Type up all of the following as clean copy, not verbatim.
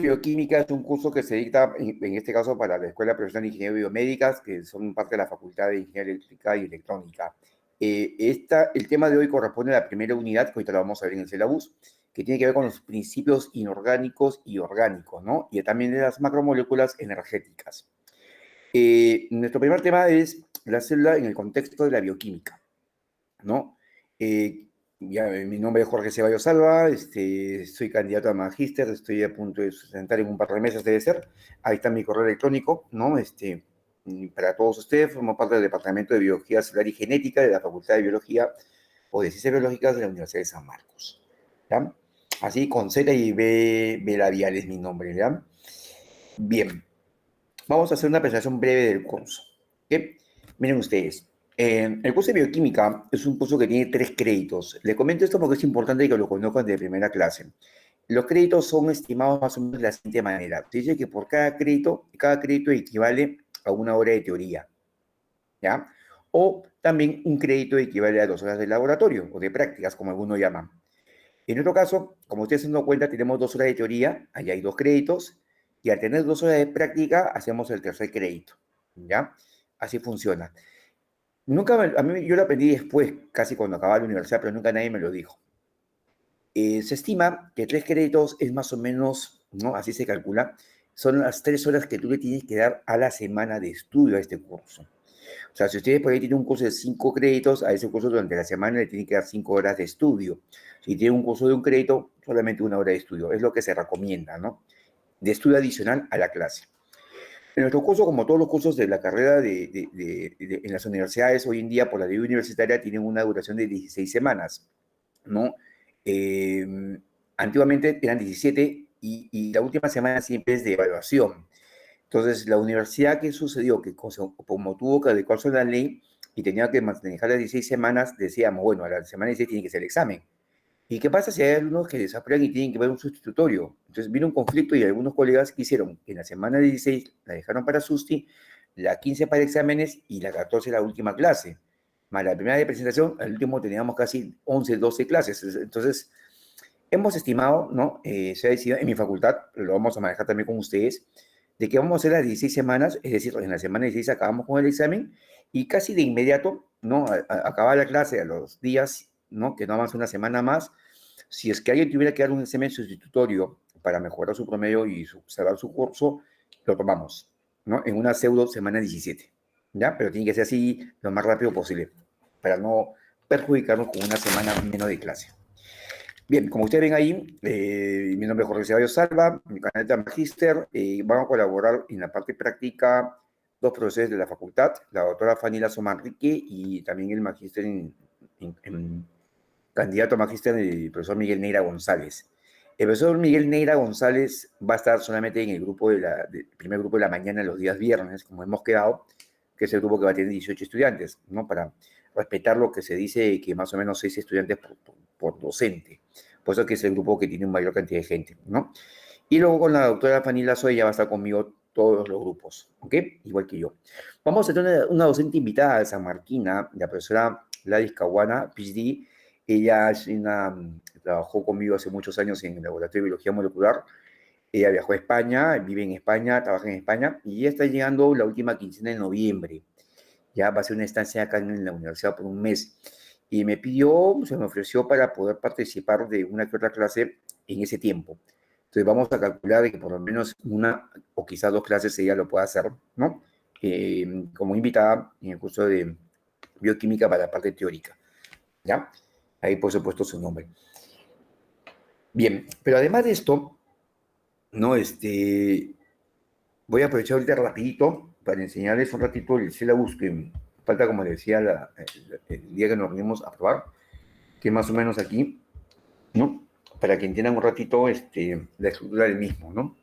Bioquímica es un curso que se dicta, en este caso, para la Escuela Profesional de Ingeniería Biomédicas, que son parte de la Facultad de Ingeniería Eléctrica y Electrónica. El tema de hoy corresponde a la primera unidad, que ahorita lo vamos a ver en el syllabus, que tiene que ver con los principios inorgánicos y orgánicos, ¿no? Y también de las macromoléculas energéticas. Nuestro primer tema es la célula en el contexto de la bioquímica, ¿no? Mi nombre es Jorge Ceballos Salva, soy candidato a magíster, estoy a punto de sustentar en un par de meses, debe ser. Ahí está mi correo electrónico, ¿no? Para todos ustedes, formo parte del Departamento de Biología Celular y Genética de la Facultad de Biología o de Ciencias Biológicas de la Universidad de San Marcos, ¿ya? Así, con Z y B labial es mi nombre, ¿ya? Bien, vamos a hacer una presentación breve del curso, ¿ok? Miren ustedes, el curso de bioquímica es un curso que tiene 3 créditos. Les comento esto porque es importante que lo conozcan de primera clase. Los créditos son estimados más o menos de la siguiente manera. Se dice que por cada crédito equivale a una hora de teoría, ¿ya? O también un crédito equivale a 2 horas de laboratorio o de prácticas, como algunos llaman. En nuestro caso, como ustedes se dan cuenta, tenemos 2 horas de teoría, allá hay 2 créditos, y al tener 2 horas de práctica, hacemos el tercer crédito, ¿ya? Así funciona. A mí yo lo aprendí después, casi cuando acababa la universidad, pero nunca nadie me lo dijo. Se estima que 3 créditos es más o menos, ¿no? Así se calcula, son las 3 horas que tú le tienes que dar a la semana de estudio a este curso. O sea, si ustedes por ahí tienen un curso de 5 créditos, a ese curso durante la semana le tienen que dar 5 horas de estudio. Si tienen un curso de un crédito, solamente 1 hora de estudio. Es lo que se recomienda, ¿no? De estudio adicional a la clase. En nuestro curso, como todos los cursos de la carrera en las universidades hoy en día por la ley universitaria, tienen una duración de 16 semanas, ¿no? Antiguamente eran 17 y la última semana siempre es de evaluación. Entonces, la universidad, ¿qué sucedió? Que como tuvo que adecuarse a la ley y tenía que manejar las 16 semanas, decíamos, bueno, a la semana 16 tiene que ser el examen. ¿Y qué pasa si hay alumnos que desaprueban y tienen que ver un sustitutorio? Entonces vino un conflicto y algunos colegas quisieron que en la semana 16 la dejaron para susti, la 15 para exámenes y la 14 la última clase. Más la primera de presentación, al último teníamos casi 11, 12 clases. Entonces, hemos estimado, ¿no? Se ha decidido en mi facultad, lo vamos a manejar también con ustedes, de que vamos a hacer las 16 semanas, es decir, en la semana 16 acabamos con el examen y casi de inmediato, ¿no? Acaba la clase a los días, ¿no? Que no avanza una semana más. Si es que alguien tuviera que dar un examen sustitutorio para mejorar su promedio y salvar su curso, lo tomamos, ¿no? En una pseudo semana 17, ¿ya? Pero tiene que ser así lo más rápido posible, para no perjudicarnos con una semana menos de clase. Bien, como ustedes ven ahí, mi nombre es Jorge Ceballos Salva, mi canal de Magíster, van a colaborar en la parte práctica 2 profesores de la facultad, la doctora Fanny Lazo Manrique y también el magíster en candidato a magíster, el profesor Miguel Neira González. El profesor Miguel Neira González va a estar solamente en el grupo del primer grupo de la mañana los días viernes, como hemos quedado, que es el grupo que va a tener 18 estudiantes, ¿no? Para respetar lo que se dice que más o menos 6 estudiantes por docente. Por eso que es el grupo que tiene una mayor cantidad de gente, ¿no? Y luego con la doctora Fanny Lazo, ella va a estar conmigo todos los grupos, ¿ok? Igual que yo. Vamos a tener una docente invitada de San Marquina, la profesora Gladys Caguana, PhD. Ella trabajó conmigo hace muchos años en el Laboratorio de Biología Molecular. Ella viajó a España, vive en España, trabaja en España y ya está llegando la última quincena de noviembre. Ya va a ser una estancia acá en la universidad por un mes. Y se me ofreció para poder participar de una que otra clase en ese tiempo. Entonces vamos a calcular de que por lo menos una o quizás 2 clases ella lo pueda hacer, ¿no? Como invitada en el curso de bioquímica para la parte teórica, ¿ya? Ahí por supuesto su nombre. Bien, pero además de esto, ¿no? Voy a aprovechar ahorita rapidito para enseñarles un ratito el syllabus que falta, como les decía, el día que nos reunimos a probar, que es más o menos aquí, ¿no? Para que entiendan un ratito la estructura del mismo, ¿no?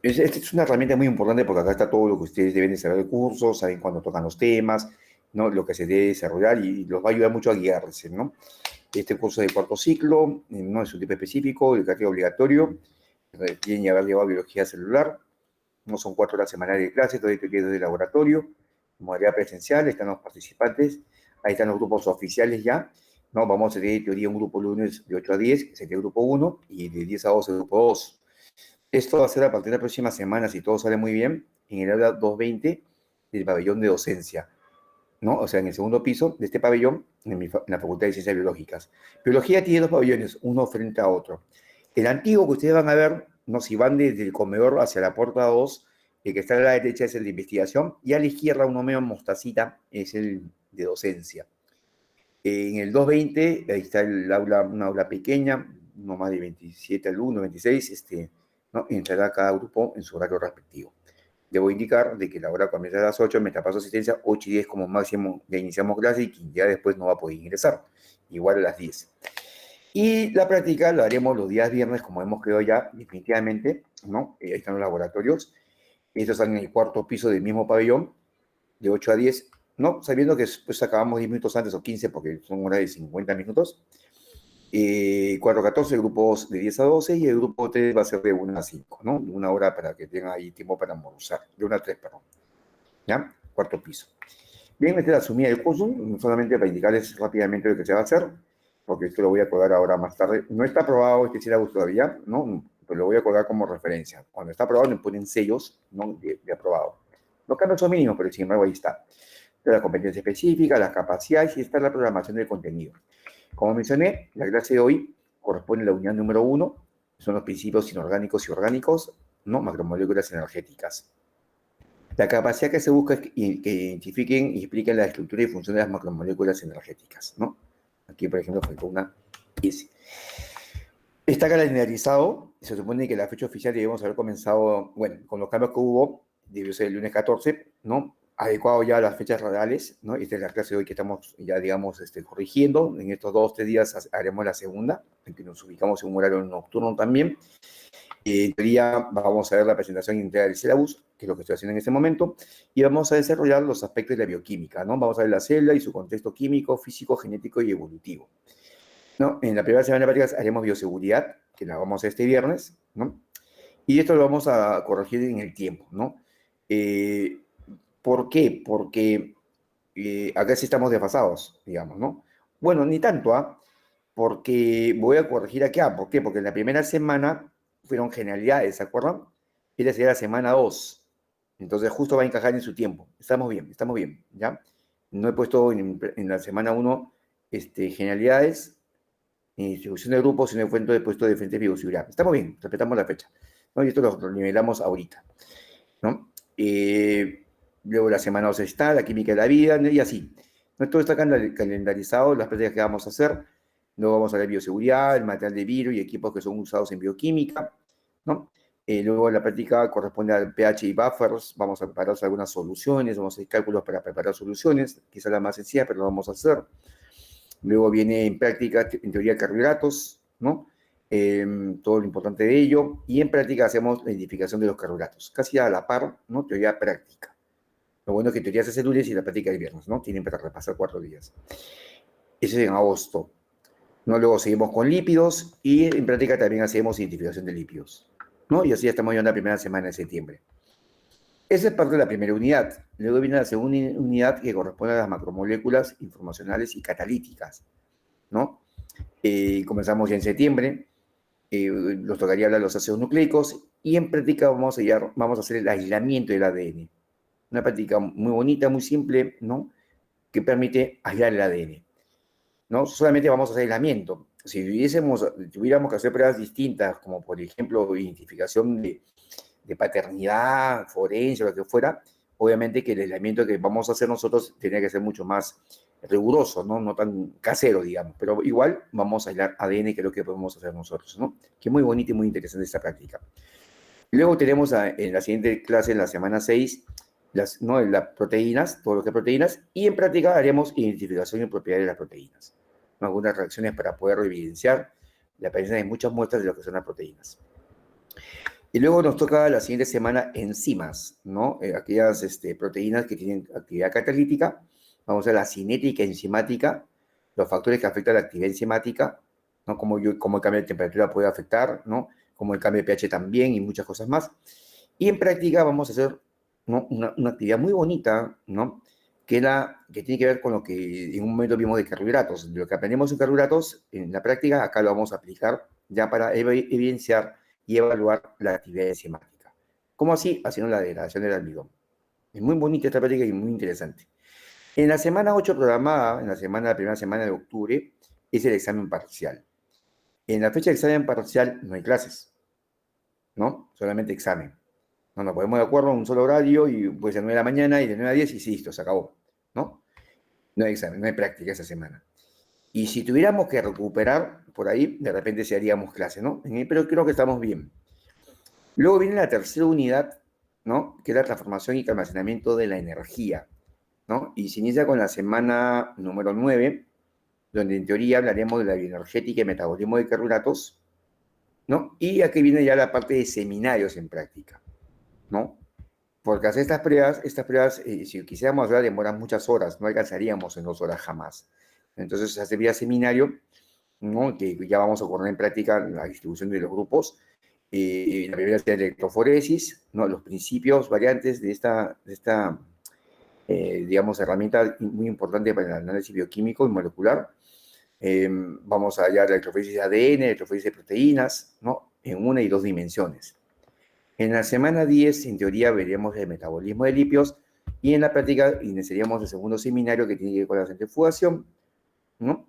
Esta es una herramienta muy importante porque acá está todo lo que ustedes deben de saber del curso, saben cuándo tocan los temas, ¿no? Lo que se debe desarrollar y los va a ayudar mucho a guiarse, ¿no? Este curso de 4º ciclo, no es un tipo específico, educativo obligatorio, tienen que haber llevado biología celular, no son 4 horas semanales de clase, todo esto queda de laboratorio, modalidad presencial, están los participantes, ahí están los grupos oficiales ya, ¿no? Vamos a tener teoría un grupo lunes de 8 a 10, que sería el grupo 1, y de 10 a 12 el grupo 2. Esto va a ser a partir de la próxima semana, si todo sale muy bien, en el aula 220 del pabellón de docencia, ¿no? O sea, en el segundo piso de este pabellón, en la Facultad de Ciencias Biológicas. Biología tiene dos pabellones, uno frente a otro. El antiguo que ustedes van a ver, no, si van desde el comedor hacia la puerta 2, el que está a la derecha es el de investigación, y a la izquierda, uno medio mostacita, es el de docencia. En el 220, ahí está el aula, una aula pequeña, no más de 27 alumnos, 26, ¿no? Entrará cada grupo en su horario respectivo. Debo indicar de que la hora comienza a las 8, me paso asistencia, 8 y 10 como máximo ya iniciamos clase y quien ya después no va a poder ingresar, igual a las 10. Y la práctica la haremos los días viernes, como hemos quedado ya definitivamente, ¿no? Ahí están los laboratorios. Estos están en el cuarto piso del mismo pabellón, de 8 a 10, ¿no? Sabiendo que pues acabamos 10 minutos antes o 15 porque son horas de 50 minutos. 4 a 14, grupos de 10 a 12 y el grupo 3 va a ser de 1 a 5, ¿no? Una hora para que tengan ahí tiempo para almorzar, de 1 a 3, perdón. ¿Ya? Cuarto piso. Bien, esta es la sumida del curso, solamente para indicarles rápidamente lo que se va a hacer, porque esto lo voy a colgar ahora más tarde. No está aprobado este sílabus todavía, ¿no? Pero lo voy a colgar como referencia. Cuando está aprobado le ponen sellos, ¿no? De aprobado. Los cambios son mínimos, pero sin embargo ahí está. La competencia específica, las capacidades y está la programación del contenido. Como mencioné, la clase de hoy corresponde a la unidad número 1, son los principios inorgánicos y orgánicos, ¿no? Macromoléculas energéticas. La capacidad que se busca es que identifiquen y expliquen la estructura y función de las macromoléculas energéticas, ¿no? Aquí, por ejemplo, faltó una S. Está calendarizado, se supone que la fecha oficial debemos haber comenzado, bueno, con los cambios que hubo, debió ser el lunes 14, ¿no? Adecuado ya a las fechas reales, ¿no? Esta es la clase de hoy que estamos ya, digamos, corrigiendo. En estos 2 o 3 días haremos la segunda, en que nos ubicamos en un horario nocturno también. En teoría vamos a ver la presentación integral del sílabus, que es lo que estoy haciendo en este momento, y vamos a desarrollar los aspectos de la bioquímica, ¿no? Vamos a ver la célula y su contexto químico, físico, genético y evolutivo, ¿no? En la primera semana de prácticas haremos bioseguridad, que la vamos a hacer este viernes, ¿no? Y esto lo vamos a corregir en el tiempo, ¿no? ¿Por qué? Porque acá sí estamos desfasados, digamos, ¿no? Bueno, ni tanto, ¿ah? Porque voy a corregir acá. ¿Por qué? Porque en la primera semana fueron generalidades, ¿se acuerdan? Esta sería la semana 2. Entonces justo va a encajar en su tiempo. Estamos bien, ¿ya? No he puesto en la semana 1 generalidades, distribución de grupos, sino he puesto de frente bioseguridad. Estamos bien, respetamos la fecha, ¿no? Y esto lo nivelamos ahorita, ¿no? Luego la semana 2 está, la química de la vida, ¿no? Y así. ¿No? Todo está calendarizado, las prácticas que vamos a hacer. Luego vamos a ver bioseguridad, el material de virus y equipos que son usados en bioquímica, ¿no? Luego la práctica corresponde al pH y buffers, vamos a preparar algunas soluciones, vamos a hacer cálculos para preparar soluciones, quizá la más sencilla, pero lo vamos a hacer. Luego viene en práctica, en teoría, carbohidratos, ¿no? Todo lo importante de ello. Y en práctica hacemos la identificación de los carbohidratos, casi a la par, ¿no? Teoría práctica. Lo bueno es que teoría se hace lunes y la práctica el viernes, ¿no? Tienen para repasar 4 días. Eso es en agosto. ¿No? Luego seguimos con lípidos y en práctica también hacemos identificación de lípidos, ¿no? Y así ya estamos ya en la primera semana de septiembre. Esa es parte de la primera unidad. Luego viene la segunda unidad que corresponde a las macromoléculas informacionales y catalíticas, ¿no? Comenzamos ya en septiembre, nos tocaría hablar de los ácidos nucleicos y en práctica vamos a hacer el aislamiento del ADN. Una práctica muy bonita, muy simple, ¿no? Que permite aislar el ADN. ¿No? Solamente vamos a hacer aislamiento. Si tuviéramos que hacer pruebas distintas, como por ejemplo identificación de paternidad, forense, o lo que fuera, obviamente que el aislamiento que vamos a hacer nosotros tendría que ser mucho más riguroso, ¿no? No tan casero, digamos, pero igual vamos a aislar ADN, que es lo que podemos hacer nosotros, ¿no? Que es muy bonita y muy interesante esta práctica. Luego tenemos en la siguiente clase, en la semana 6, ¿no? Las proteínas, todo lo que es proteínas, y en práctica haremos identificación y propiedades de las proteínas, ¿no? Algunas reacciones para poder evidenciar la presencia de muchas muestras de lo que son las proteínas. Y luego nos toca la siguiente semana enzimas, ¿no? Aquellas proteínas que tienen actividad catalítica. Vamos a ver la cinética enzimática, los factores que afectan la actividad enzimática, ¿no? Cómo el cambio de temperatura puede afectar, ¿no? Como el cambio de pH también y muchas cosas más. Y en práctica vamos a hacer, ¿no? una actividad muy bonita, ¿no? Que tiene que ver con lo que en un momento vimos de carbohidratos. Lo que aprendemos en carbohidratos, en la práctica, acá lo vamos a aplicar ya para evidenciar y evaluar la actividad enzimática. ¿Cómo así? Haciendo la degradación del almidón. Es muy bonita esta práctica y muy interesante. En la semana 8 programada, en la primera semana de octubre, es el examen parcial. En la fecha de examen parcial no hay clases, ¿no? Solamente examen. No nos ponemos de acuerdo en un solo horario y puede ser 9 de la mañana y de 9 a 10 y listo, se acabó, ¿no? No hay examen, no hay práctica esa semana. Y si tuviéramos que recuperar por ahí, de repente sí haríamos clase, ¿no? Pero creo que estamos bien. Luego viene la tercera unidad, ¿no? Que es la transformación y almacenamiento de la energía, ¿no? Y se inicia con la semana número 9, donde en teoría hablaremos de la bioenergética y metabolismo de carbohidratos, ¿no? Y aquí viene ya la parte de seminarios en práctica, ¿no? Porque hacer estas pruebas si quisiéramos hablar, demoran muchas horas, no alcanzaríamos en 2 horas jamás. Entonces, hacer vía seminario, ¿no? Que ya vamos a poner en práctica la distribución de los grupos, la primera es la electroforesis, ¿no? Los principios, variantes de esta digamos, herramienta muy importante para el análisis bioquímico y molecular. Vamos a hallar la electroforesis de ADN, electroforesis de proteínas, ¿no? En 1 y 2 dimensiones. En la semana 10, en teoría, veríamos el metabolismo de lípidos y en la práctica iniciaríamos el segundo seminario que tiene que ver con la centrifugación, ¿no?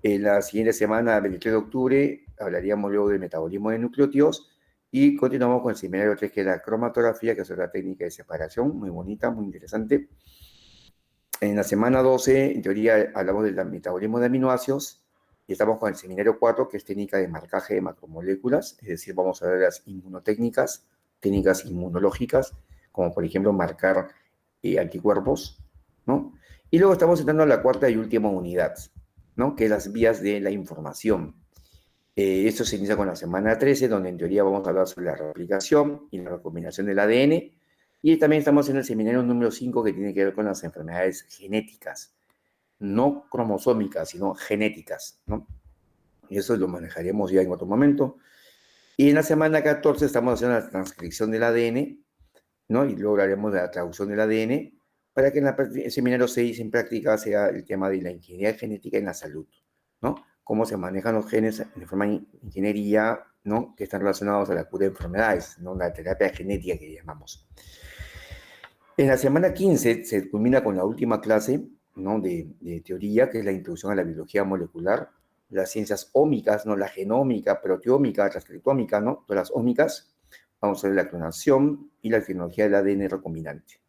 En la siguiente semana, 23 de octubre, hablaríamos luego del metabolismo de nucleótidos y continuamos con el seminario 3, que es la cromatografía, que es otra técnica de separación, muy bonita, muy interesante. En la semana 12, en teoría, hablamos del metabolismo de aminoácidos y estamos con el seminario 4, que es técnica de marcaje de macromoléculas, es decir, vamos a ver las inmunotécnicas, técnicas inmunológicas, como por ejemplo marcar anticuerpos, ¿no? Y luego estamos entrando a la cuarta y última unidad, ¿no? Que es las vías de la información. Esto se inicia con la semana 13, donde en teoría vamos a hablar sobre la replicación y la recombinación del ADN. Y también estamos en el seminario número 5, que tiene que ver con las enfermedades genéticas, no cromosómicas, sino genéticas, ¿no? Y eso lo manejaremos ya en otro momento. Y en la semana 14 estamos haciendo la transcripción del ADN, ¿no? Y luego haremos la traducción del ADN para que en el seminario 6 en práctica sea el tema de la ingeniería genética en la salud, ¿no? Cómo se manejan los genes de forma de ingeniería, ¿no? Que están relacionados a la cura de enfermedades, ¿no? La terapia genética que llamamos. En la semana 15 se culmina con la última clase, ¿no? de teoría, que es la introducción a la biología molecular, las ciencias ómicas, ¿no? La genómica, proteómica, transcriptómica, ¿no? Todas las ómicas. Vamos a ver la clonación y la tecnología del ADN recombinante,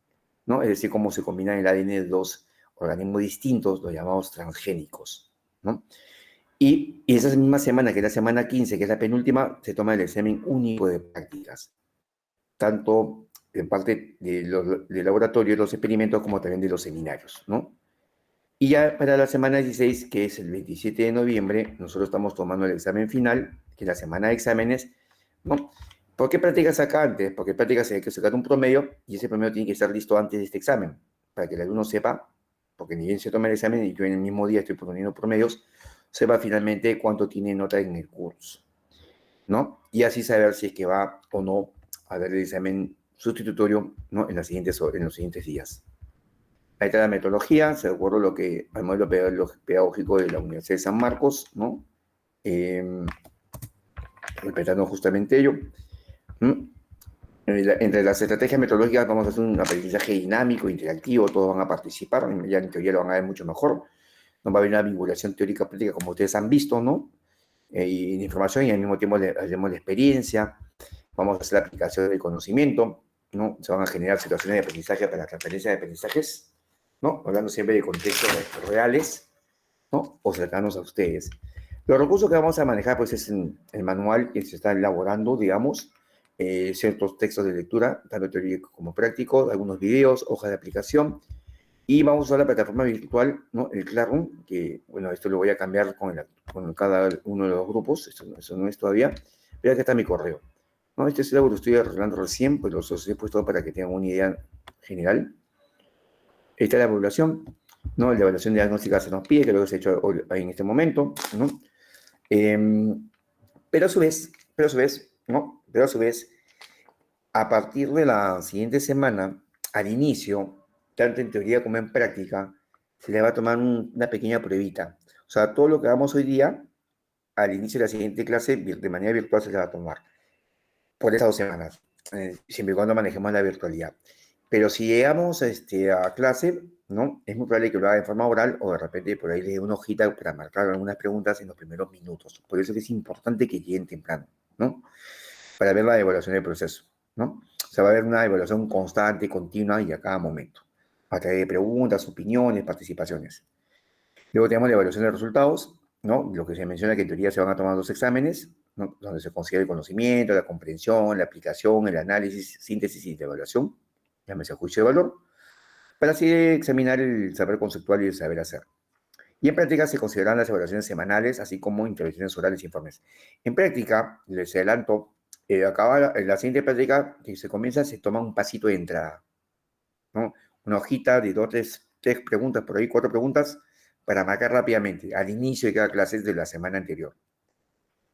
¿no? Es decir, cómo se combina el ADN de dos organismos distintos, los llamados transgénicos, ¿no? Y esa misma semana, que es la semana 15, que es la penúltima, se toma el examen único de prácticas, tanto en parte de laboratorio, de los experimentos, como también de los seminarios, ¿no? Y ya para la semana 16, que es el 27 de noviembre, nosotros estamos tomando el examen final, que es la semana de exámenes, ¿no? ¿Por qué prácticas acá antes? Porque prácticas hay que sacar un promedio y ese promedio tiene que estar listo antes de este examen, para que el alumno sepa, porque ni bien se toma el examen y yo en el mismo día estoy poniendo promedios, sepa finalmente cuánto tiene nota en el curso, ¿no? Y así saber si es que va o no a dar el examen sustitutorio, ¿no? En los siguientes días. Ahí está la metodología, se acuerdo lo que al modelo pedagógico de la Universidad de San Marcos, ¿no? Respetando justamente ello. Entre las estrategias metodológicas vamos a hacer un aprendizaje dinámico, interactivo, todos van a participar, ya en teoría lo van a ver mucho mejor. No va a haber una vinculación teórica-práctica como ustedes han visto, ¿no? Y de información y al mismo tiempo haremos la experiencia, vamos a hacer la aplicación del conocimiento, ¿no? Se van a generar situaciones de aprendizaje para la transferencia de aprendizajes, ¿no? Hablando siempre de contextos reales, ¿no? O cercanos a ustedes. Los recursos que vamos a manejar, pues, es el manual que se está elaborando, digamos, ciertos textos de lectura, tanto teórico como práctico, algunos videos, hojas de aplicación, y vamos a usar la plataforma virtual, ¿no? El Classroom, que, bueno, esto lo voy a cambiar con cada uno de los grupos, eso no es todavía, pero acá está mi correo, ¿no? Este sílabo lo estoy arreglando recién, pues los he puesto para que tengan una idea general. Esta es la evaluación, ¿no? La evaluación diagnóstica se nos pide, que lo se ha hecho en este momento, ¿no? Pero a su vez, ¿no? Pero a su vez, a partir de la siguiente semana, al inicio, tanto en teoría como en práctica, se le va a tomar una pequeña pruebita. O sea, todo lo que hagamos hoy día, al inicio de la siguiente clase, de manera virtual se le va a tomar. por esas 2 semanas, siempre y cuando manejemos la virtualidad. Pero si llegamos a clase, ¿no? Es muy probable que lo haga de forma oral o de repente por ahí le dé una hojita para marcar algunas preguntas en los primeros minutos. Por eso es importante que lleguen temprano, ¿no? Para ver la evaluación del proceso, ¿no? O sea, va a haber una evaluación constante, continua y a cada momento, a través de preguntas, opiniones, participaciones. Luego tenemos la evaluación de resultados, ¿no? Lo que se menciona que en teoría se van a tomar 2 exámenes, ¿no? Donde se considera el conocimiento, la comprensión, la aplicación, el análisis, síntesis y la evaluación, llámese juicio de valor, para así examinar el saber conceptual y el saber hacer. Y en práctica se consideran las evaluaciones semanales, así como intervenciones orales e informes. En práctica, les adelanto, acaba la siguiente práctica que se comienza, se toma un pasito de entrada, ¿no? Una hojita de 2, 3 preguntas, por ahí 4 preguntas, para marcar rápidamente al inicio de cada clase de la semana anterior.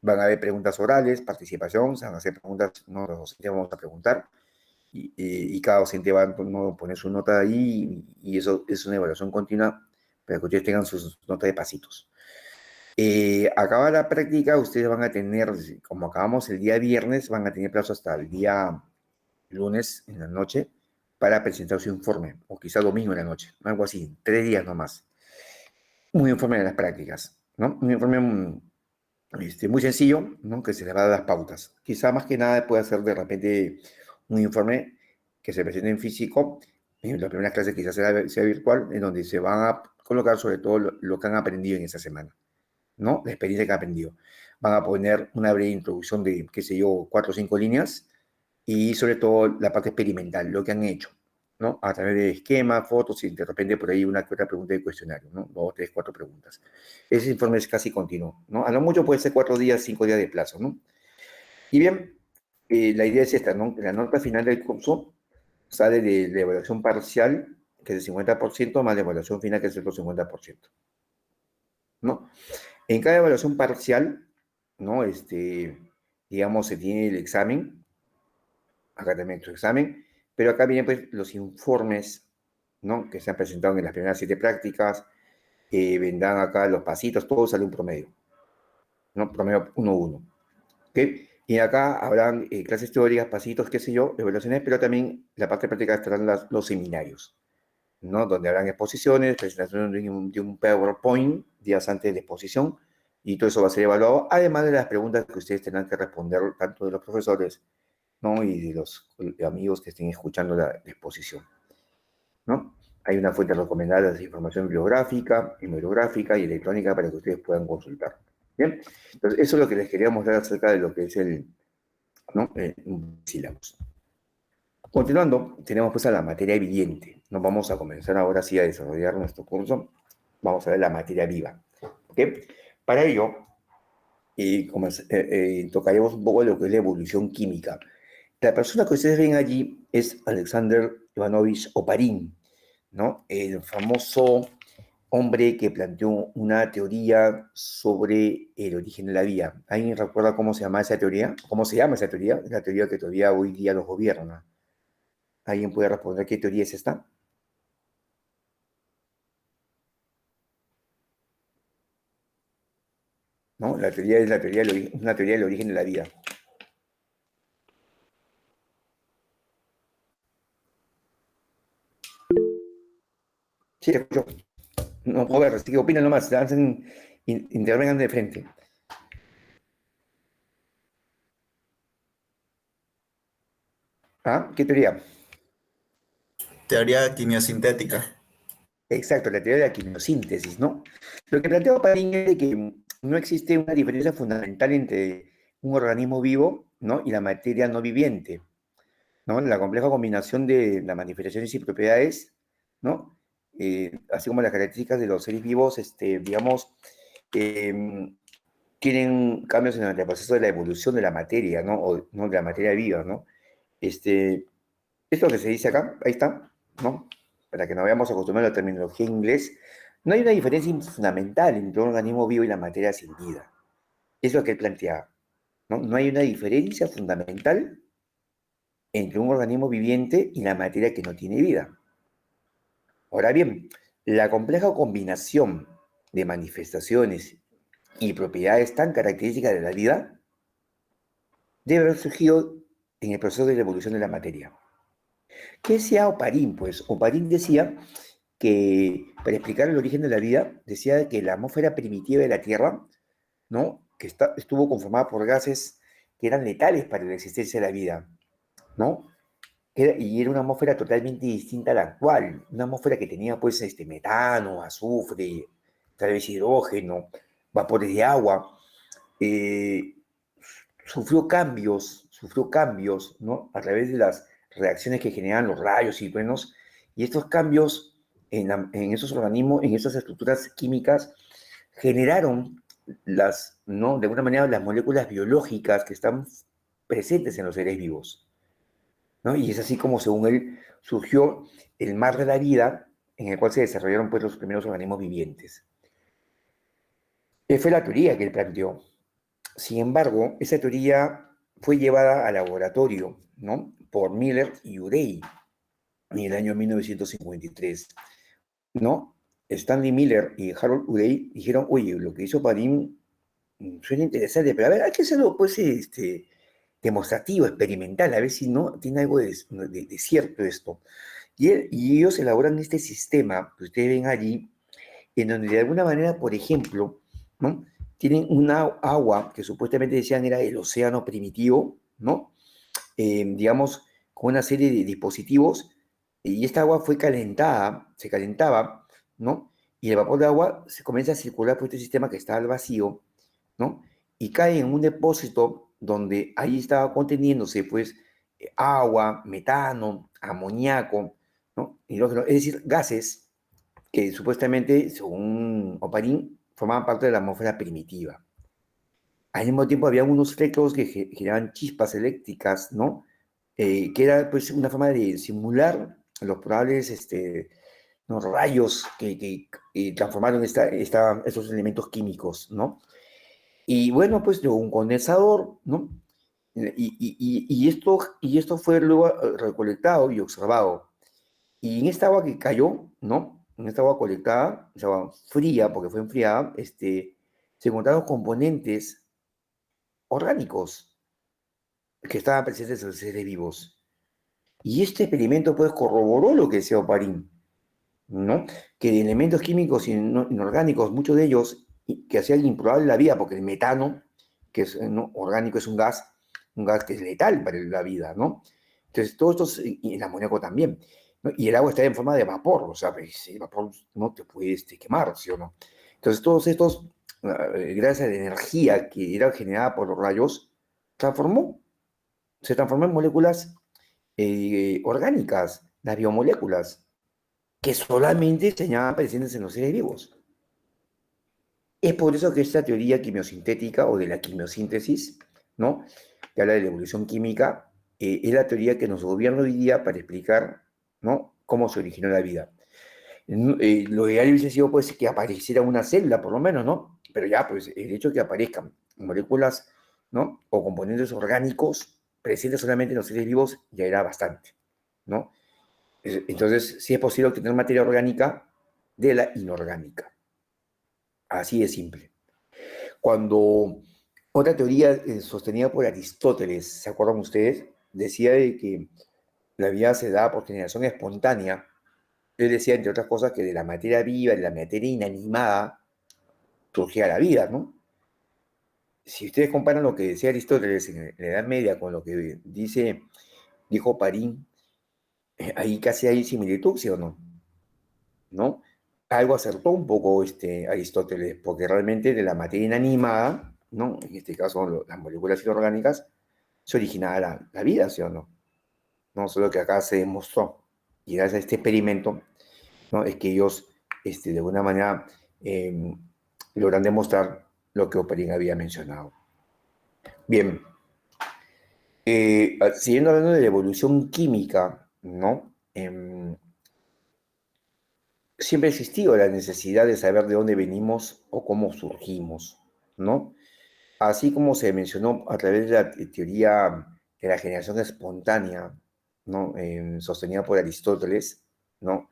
Van a haber preguntas orales, participación, se van a hacer preguntas, no, los docentes vamos a preguntar, y cada docente va a poner su nota ahí, y eso es una evaluación continua para que ustedes tengan sus notas de pasitos. Acaba la práctica, ustedes van a tener, como acabamos el día viernes, van a tener plazo hasta el día lunes en la noche para presentar su informe, o quizá domingo en la noche, algo así, 3 días nomás. Un informe de las prácticas, ¿no? Un informe muy sencillo, ¿no? Que se les va a dar las pautas. Quizá más que nada puede ser de repente un informe que se presente en físico, en las primeras clases quizás sea virtual, en donde se van a colocar sobre todo lo que han aprendido en esa semana, ¿no? La experiencia que han aprendido. Van a poner una breve introducción de, qué sé yo, 4 o 5 líneas y sobre todo la parte experimental, lo que han hecho, ¿no? A través de esquemas, fotos y de repente por ahí una que otra pregunta de cuestionario, ¿no? 2, 3, 4 preguntas. Ese informe es casi continuo, ¿no? A lo mucho puede ser 4 días, 5 días de plazo, ¿no? Y bien, la idea es esta, ¿no? La nota final del curso sale de la evaluación parcial, que es el 50%, más la evaluación final, que es el otro 50%, ¿no? En cada evaluación parcial, ¿no? Digamos, se tiene el examen, acá también su examen, pero acá vienen pues los informes, ¿no? Que se han presentado en las primeras 7 prácticas, vendrán acá los pasitos, todo sale un promedio, ¿no? Promedio 1-1, ¿ok? Y acá habrán clases teóricas, pasitos, qué sé yo, evaluaciones, pero también la parte práctica estarán los seminarios, ¿no? Donde habrán exposiciones, presentación de un PowerPoint días antes de la exposición, y todo eso va a ser evaluado, además de las preguntas que ustedes tendrán que responder, tanto de los profesores, ¿no? Y de los amigos que estén escuchando la exposición, ¿no? Hay una fuente recomendada de información bibliográfica, hemerográfica y electrónica para que ustedes puedan consultar. Bien, entonces eso es lo que les quería mostrar acerca de lo que es ¿no? Sílabus. Continuando, tenemos pues a la materia viviente. Nos vamos a comenzar ahora sí a desarrollar nuestro curso. Vamos a ver la materia viva. ¿Ok? Para ello, tocaremos un poco lo que es la evolución química. La persona que ustedes ven allí es Alexander Ivanovich Oparin, ¿no? El famoso hombre que planteó una teoría sobre el origen de la vida. ¿Alguien recuerda cómo se llama esa teoría? ¿Cómo se llama esa teoría? Es la teoría que todavía hoy día los gobierna. ¿Alguien puede responder qué teoría es esta? ¿No? La teoría es una teoría del origen de la vida. Sí, te escucho. No puedo ver, así que opinen nomás, intervengan de frente. ¿Ah? ¿Qué teoría? Teoría quimiosintética. Exacto, la teoría de la quimiosíntesis, ¿no? Lo que plantea Parín es de que no existe una diferencia fundamental entre un organismo vivo, ¿no? Y la materia no viviente, ¿no? La compleja combinación de las manifestaciones y propiedades, ¿no? Así como las características de los seres vivos, digamos, eh, tienen cambios en el proceso de la evolución de la materia, ¿no? O, ¿no? De la materia viva, ¿no? Esto que se dice acá, ahí está, ¿no? Para que nos veamos acostumbrados a la terminología en inglés, no hay una diferencia fundamental entre un organismo vivo y la materia sin vida. Es lo que él planteaba, ¿no? No hay una diferencia fundamental entre un organismo viviente y la materia que no tiene vida. Ahora bien, la compleja combinación de manifestaciones y propiedades tan características de la vida debe haber surgido en el proceso de la evolución de la materia. ¿Qué decía Oparín? Pues Oparín decía que, para explicar el origen de la vida, decía que la atmósfera primitiva de la Tierra, ¿no? Que estuvo conformada por gases que eran letales para la existencia de la vida, ¿no? Y era una atmósfera totalmente distinta a la actual, una atmósfera que tenía pues metano, azufre, tal vez hidrógeno, vapores de agua. eh, sufrió cambios, ¿no? A través de las reacciones que generan los rayos y truenos, y estos cambios en esos organismos, en esas estructuras químicas, generaron ¿no? De alguna manera, las moléculas biológicas que están presentes en los seres vivos, ¿no? Y es así como, según él, surgió el mar de la vida, en el cual se desarrollaron pues los primeros organismos vivientes. Esa fue la teoría que él planteó. Sin embargo, esa teoría fue llevada al laboratorio, ¿no? Por Miller y Urey en el año 1953, ¿no? Stanley Miller y Harold Urey dijeron, oye, lo que hizo Parín suena interesante, pero a ver, hay que hacerlo, pues, demostrativo, experimental, a ver si no tiene algo de cierto esto. Y ellos elaboran este sistema que ustedes ven allí, en donde de alguna manera, por ejemplo, ¿no? Tienen una agua que supuestamente decían era el océano primitivo, ¿no? Digamos, con una serie de dispositivos, y esta agua fue calentada, se calentaba, ¿no? Y el vapor de agua se comienza a circular por este sistema que está al vacío, ¿no? Y cae en un depósito donde ahí estaba conteniéndose, pues, agua, metano, amoníaco, ¿no? Hidrógeno, es decir, gases que supuestamente, según Oparín, formaban parte de la atmósfera primitiva. Al mismo tiempo había unos flecos que generaban chispas eléctricas, ¿no? Que era pues una forma de simular los probables ¿no? rayos que transformaron estos elementos químicos, ¿no? Y bueno, pues luego un condensador, ¿no? Y esto fue luego recolectado y observado. Y en esta agua que cayó, ¿no? En esta agua colectada, esa agua fría, porque fue enfriada, se encontraron componentes orgánicos que estaban presentes en los seres vivos. Y este experimento, pues, corroboró lo que decía Oparín, ¿no? Que de elementos químicos inorgánicos, muchos de ellos, que hacían improbable la vida, porque el metano, que es ¿no? orgánico, es un gas que es letal para la vida, ¿no? Entonces, todo esto, y el amoníaco también, ¿no? Y el agua está en forma de vapor, o sea, pues, el vapor no te puede quemar, ¿sí o no? Entonces, todos estos, gracias a la energía que era generada por los rayos, transformó, se transformó en moléculas orgánicas, las biomoléculas, que solamente se llaman presentes en los seres vivos. Es por eso que esta teoría quimiosintética o de la quimiosíntesis, ¿no? Que habla de la evolución química, es la teoría que nos gobierna hoy día para explicar, ¿no? Cómo se originó la vida. Lo ideal hubiese sido, pues, que apareciera una célula, por lo menos, ¿no? Pero ya, pues, el hecho de que aparezcan moléculas, ¿no? O componentes orgánicos presentes solamente en los seres vivos ya era bastante, ¿no? Entonces, sí es posible obtener materia orgánica de la inorgánica. Así de simple. Cuando otra teoría sostenida por Aristóteles, ¿se acuerdan ustedes? Decía de que la vida se da por generación espontánea. Él decía, entre otras cosas, que de la materia viva, de la materia inanimada, surgía la vida, ¿no? Si ustedes comparan lo que decía Aristóteles en la Edad Media con lo que dijo Parín, ahí casi hay similitud, ¿sí o no? ¿No? Algo acertó un poco Aristóteles, porque realmente de la materia inanimada, ¿no? En este caso las moléculas inorgánicas, se originaba la vida, ¿sí o no? No solo que acá se demostró, y gracias a este experimento, ¿no? Es que ellos, de alguna manera, eh, logran demostrar lo que Oparín había mencionado. Bien, siguiendo hablando de la evolución química, ¿no? Siempre ha existido la necesidad de saber de dónde venimos o cómo surgimos, ¿no? Así como se mencionó a través de la teoría de la generación espontánea, ¿no? Sostenida por Aristóteles, ¿no?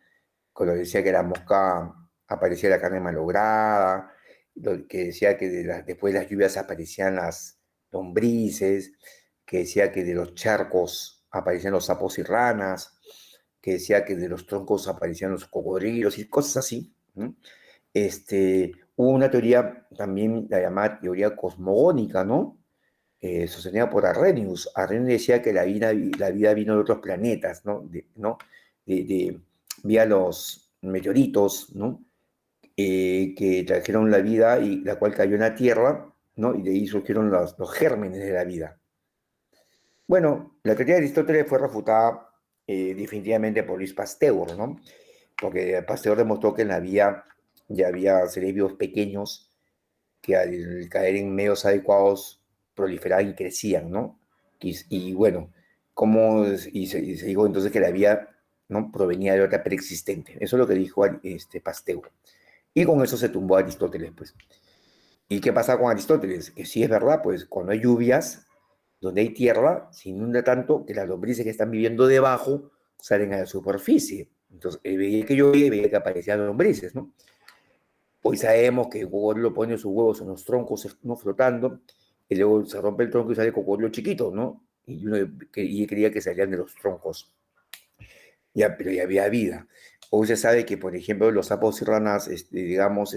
Cuando decía que la mosca aparecía la carne malograda, que decía que después de las lluvias aparecían las lombrices, que decía que de los charcos aparecían los sapos y ranas, que decía que de los troncos aparecían los cocodrilos y cosas así. ¿No? Hubo una teoría también, la llamada teoría cosmogónica, ¿no? Sostenida por Arrhenius. Arrhenius decía que la vida vino de otros planetas, ¿no? Vía los meteoritos, ¿no? Que trajeron la vida y la cual cayó en la Tierra, ¿no? Y de ahí surgieron los gérmenes de la vida. Bueno, la teoría de Aristóteles fue refutada definitivamente por Luis Pasteur, ¿no? Porque Pasteur demostró que en la vida ya había seres vivos pequeños que al caer en medios adecuados proliferaban y crecían, ¿no? Y bueno, y se dijo entonces que la vida, ¿no? Provenía de otra preexistente. Eso es lo que dijo Pasteur. Y con eso se tumbó a Aristóteles, pues. ¿Y qué pasa con Aristóteles? Que sí es verdad, pues cuando hay lluvias, donde hay tierra, se inunda tanto que las lombrices que están viviendo debajo salen a la superficie. Entonces, veía que llovía y veía que aparecían lombrices, ¿no? Hoy sabemos que el cocodrilo pone sus huevos en los troncos, ¿no? Flotando, y luego se rompe el tronco y sale el cocodrilo chiquito, ¿no? Y creía que salían de los troncos. Ya, pero ya había vida. Hoy se sabe que, por ejemplo, los sapos y ranas, digamos,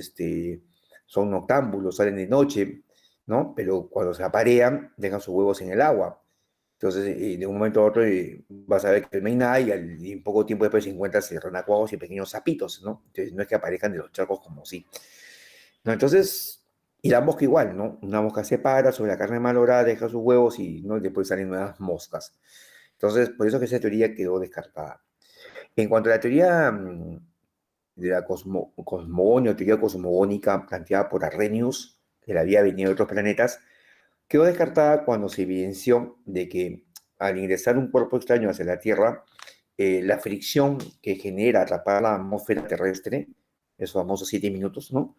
son noctámbulos, salen de noche, ¿no? Pero cuando se aparean, dejan sus huevos en el agua. Entonces, de un momento a otro, vas a ver que no hay nada y en poco tiempo después se encuentran renacuajos y pequeños sapitos, ¿no? Entonces, no es que aparezcan de los charcos como sí. ¿No? Entonces, y la mosca igual, ¿no? Una mosca se para sobre la carne malograda, deja sus huevos y, ¿no? Después salen nuevas moscas. Entonces, por eso que esa teoría quedó descartada. En cuanto a la teoría de la cosmogonía o teoría cosmogónica planteada por Arrhenius, que la había venido de otros planetas, quedó descartada cuando se evidenció de que al ingresar un cuerpo extraño hacia la Tierra, la fricción que genera atrapar la atmósfera terrestre, esos famosos 7 minutos, ¿no?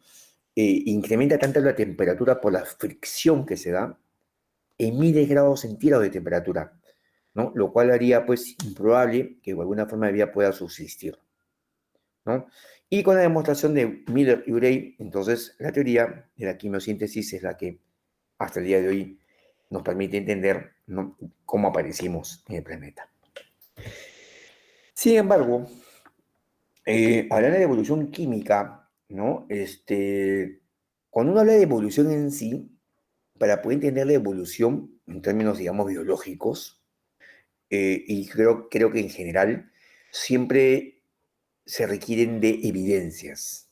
Incrementa tanto la temperatura por la fricción que se da en miles de grados centígrados de temperatura, ¿no? Lo cual haría pues improbable que de alguna forma de vida pueda subsistir, ¿no? Y con la demostración de Miller y Urey, entonces la teoría de la quimiosíntesis es la que hasta el día de hoy nos permite entender, ¿no? Cómo aparecimos en el planeta. Sin embargo, hablando de evolución química, ¿no? Cuando uno habla de evolución en sí, para poder entender la evolución en términos, digamos, biológicos, y creo que en general siempre se requieren de evidencias,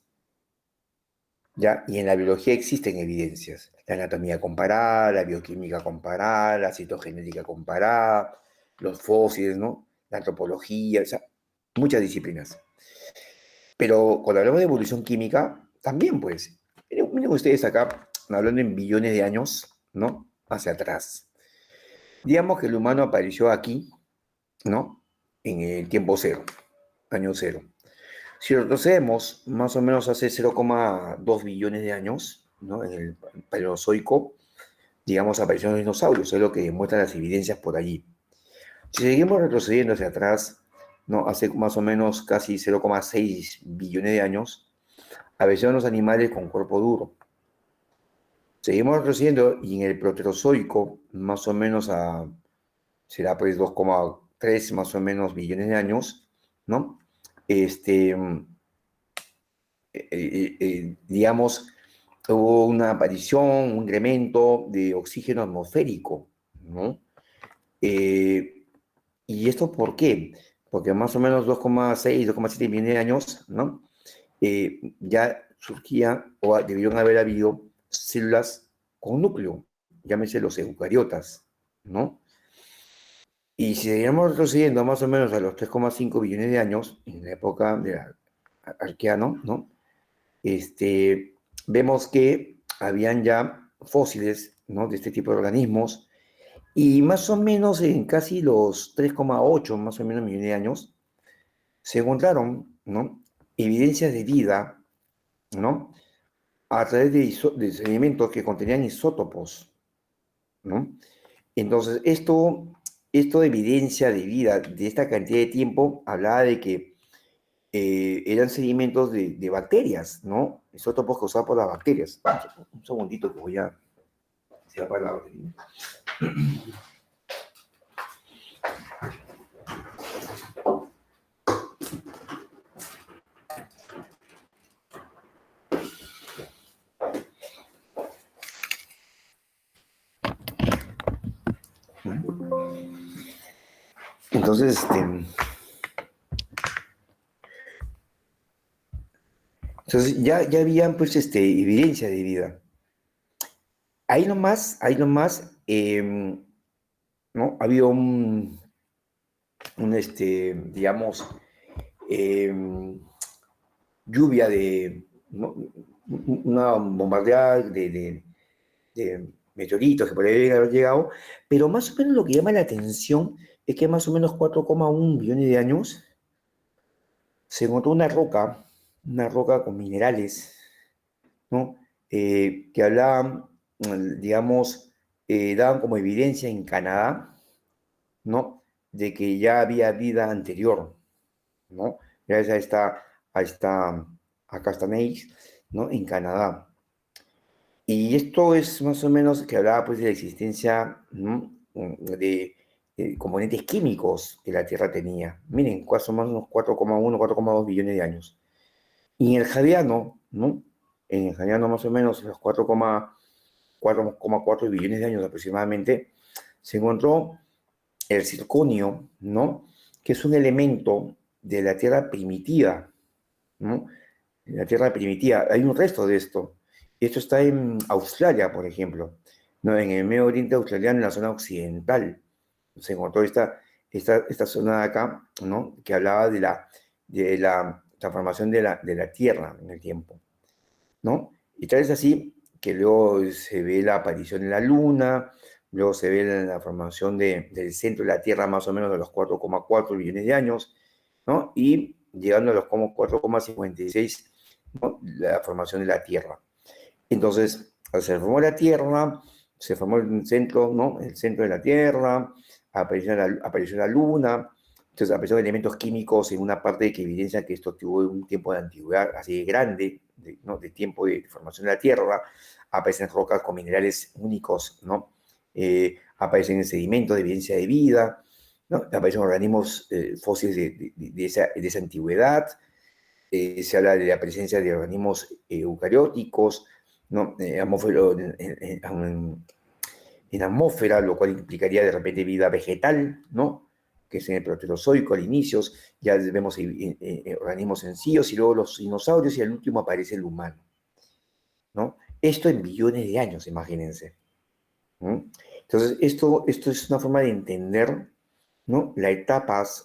¿ya? Y en la biología existen evidencias. La anatomía comparada, la bioquímica comparada, la citogenética comparada, los fósiles, ¿no? La antropología, o sea, muchas disciplinas. Pero cuando hablamos de evolución química, también, pues, miren ustedes acá, hablando en billones de años, ¿no? Hacia atrás. Digamos que el humano apareció aquí, ¿no? En el tiempo cero, año cero. Si retrocedemos más o menos hace 0,2 billones de años, ¿no? En el Paleozoico, digamos, aparecieron los dinosaurios, es lo que demuestran las evidencias por allí. Si seguimos retrocediendo hacia atrás, ¿no? Hace más o menos casi 0,6 billones de años, aparecieron los animales con cuerpo duro. Seguimos retrocediendo y en el Proterozoico, más o menos será pues 2,3 más o menos billones de años, ¿no? Digamos, hubo una aparición, un incremento de oxígeno atmosférico, ¿no? Eh, ¿Y esto por qué? Porque más o menos 2,6, 2,7 millones de años, ¿no? Ya surgía o debieron haber habido células con núcleo, llámese los eucariotas, ¿no? Y si seguimos retrocediendo más o menos a los 3,5 billones de años, en la época de Arqueano, ¿no? Vemos que habían ya fósiles, ¿no? De este tipo de organismos, y más o menos en casi los 3,8 más o menos millones de años, se encontraron, ¿no? Evidencias de vida, ¿no? A través de sedimentos que contenían isótopos, ¿no? Entonces, esto de evidencia de vida de esta cantidad de tiempo hablaba de que eran sedimentos de bacterias, ¿no? Isótopos causados por las bacterias. Un segundito que voy a... Se va a apagar la batería. Entonces, ya habían pues evidencia de vida. Ahí nomás, ¿no? Había digamos, em, lluvia de, ¿no? Una bombardeada de meteoritos que podrían haber llegado, pero más o menos lo que llama la atención es que más o menos 4,1 billones de años se encontró una roca con minerales, ¿no? Que hablaban, digamos, daban como evidencia en Canadá, ¿no? De que ya había vida anterior, ¿no? Gracias a Castanets, ¿no? En Canadá. Y esto es más o menos que hablaba pues de la existencia, ¿no? de componentes químicos que la Tierra tenía. Miren, son más o menos 4,1, 4,2 billones de años. Y en el Javeriano, ¿no? En el Javeriano más o menos los 4,4 billones de años aproximadamente, se encontró el circonio, ¿no? Que es un elemento de la Tierra primitiva, ¿no? En la Tierra primitiva. Hay un resto de esto. Esto está en Australia, por ejemplo, ¿no? En el Medio Oriente australiano, en la zona occidental. Se encontró esta zona de acá, ¿no? Que hablaba de la transformación de la Tierra en el tiempo, ¿no? Y tal es así que luego se ve la aparición de la Luna, luego se ve la formación del centro de la Tierra más o menos de los 4,4 billones de años, ¿no? Y llegando a los 4,56, ¿no? La formación de la Tierra. Entonces, se formó la Tierra, se formó el centro, ¿no? El centro de la Tierra, apareció la Luna, entonces aparecieron elementos químicos en una parte que evidencia que esto tuvo un tiempo de antigüedad así grande, ¿no? De tiempo de formación de la Tierra, aparecen rocas con minerales únicos, ¿no? Aparecen sedimentos de evidencia de vida, ¿no? Aparecen organismos fósiles de esa antigüedad, se habla de la presencia de organismos eucarióticos, ¿no? En atmósfera, lo cual implicaría de repente vida vegetal, ¿no? Que es en el Proterozoico al inicios, ya vemos organismos sencillos y luego los dinosaurios y al último aparece el humano, ¿no? Esto en billones de años, imagínense. ¿No? Entonces, esto es una forma de entender, ¿no? Las etapas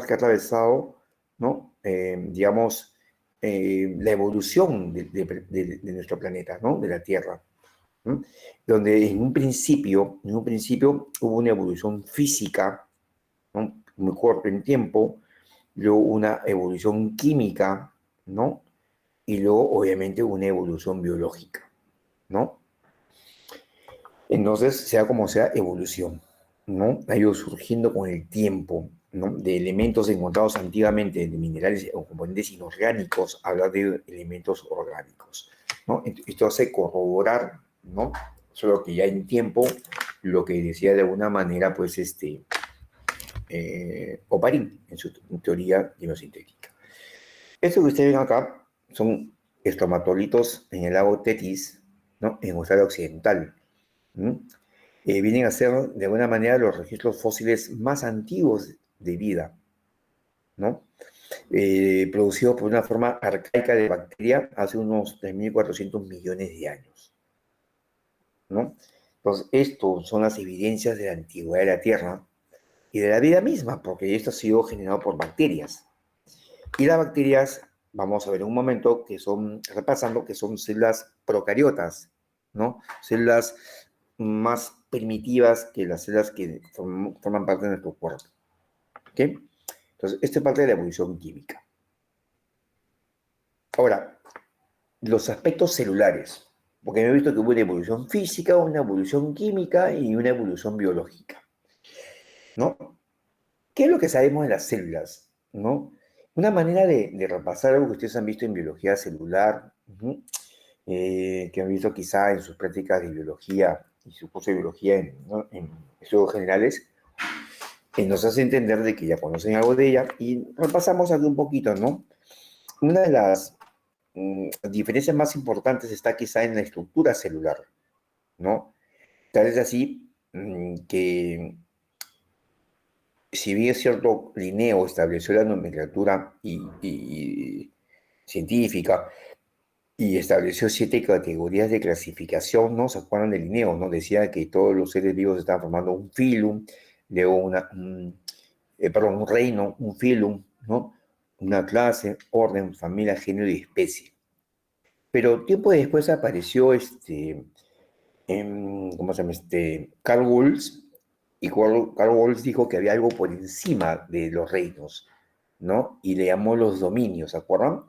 que ha atravesado, ¿no? Digamos, la evolución de nuestro planeta, ¿no? De la Tierra. ¿No? Donde en un principio hubo una evolución física, ¿no? Muy corta en tiempo, luego una evolución química, ¿no? Y luego, obviamente, una evolución biológica, ¿no? Entonces, sea como sea, evolución, ¿no? Ha ido surgiendo con el tiempo, ¿no? De elementos encontrados antiguamente, de minerales o componentes inorgánicos, a hablar de elementos orgánicos, ¿no? Esto hace corroborar, ¿no? Solo que ya en tiempo, lo que decía de alguna manera, pues, Oparín, en su teoría quimosintética. Esto que ustedes ven acá son estromatolitos en el lago Tetis, ¿no? En Australia Occidental. ¿Mm? Vienen a ser de alguna manera los registros fósiles más antiguos de vida, ¿no? Producidos por una forma arcaica de bacteria hace unos 3.400 millones de años, ¿no? Entonces, estos son las evidencias de la antigüedad de la Tierra y de la vida misma, porque esto ha sido generado por bacterias. Y las bacterias, vamos a ver en un momento, repasando, que son células procariotas, ¿no? Células más primitivas que las células que forman parte de nuestro cuerpo. ¿Ok? Entonces, esto es parte de la evolución química. Ahora, los aspectos celulares, porque me he visto que hubo una evolución física, una evolución química y una evolución biológica, ¿no? ¿Qué es lo que sabemos de las células, no? Una manera de repasar algo que ustedes han visto en biología celular, que han visto quizá en sus prácticas de biología y su curso de biología en estudios generales, nos hace entender de que ya conocen algo de ella y repasamos aquí un poquito, ¿no? Una de las diferencias más importantes está quizá en la estructura celular, ¿no? Tal es así que si bien es cierto, Linneo estableció la nomenclatura científica y estableció 7 categorías de clasificación, ¿no? ¿Se acuerdan de Linneo, no? Decía que todos los seres vivos estaban formando un filum, luego perdón, un reino, un filum, ¿no? Una clase, orden, familia, género y especie. Pero tiempo después apareció ¿cómo se llama? Carl Wolf, y Carl Wolf dijo que había algo por encima de los reinos, ¿no? Y le llamó los dominios, ¿se acuerdan?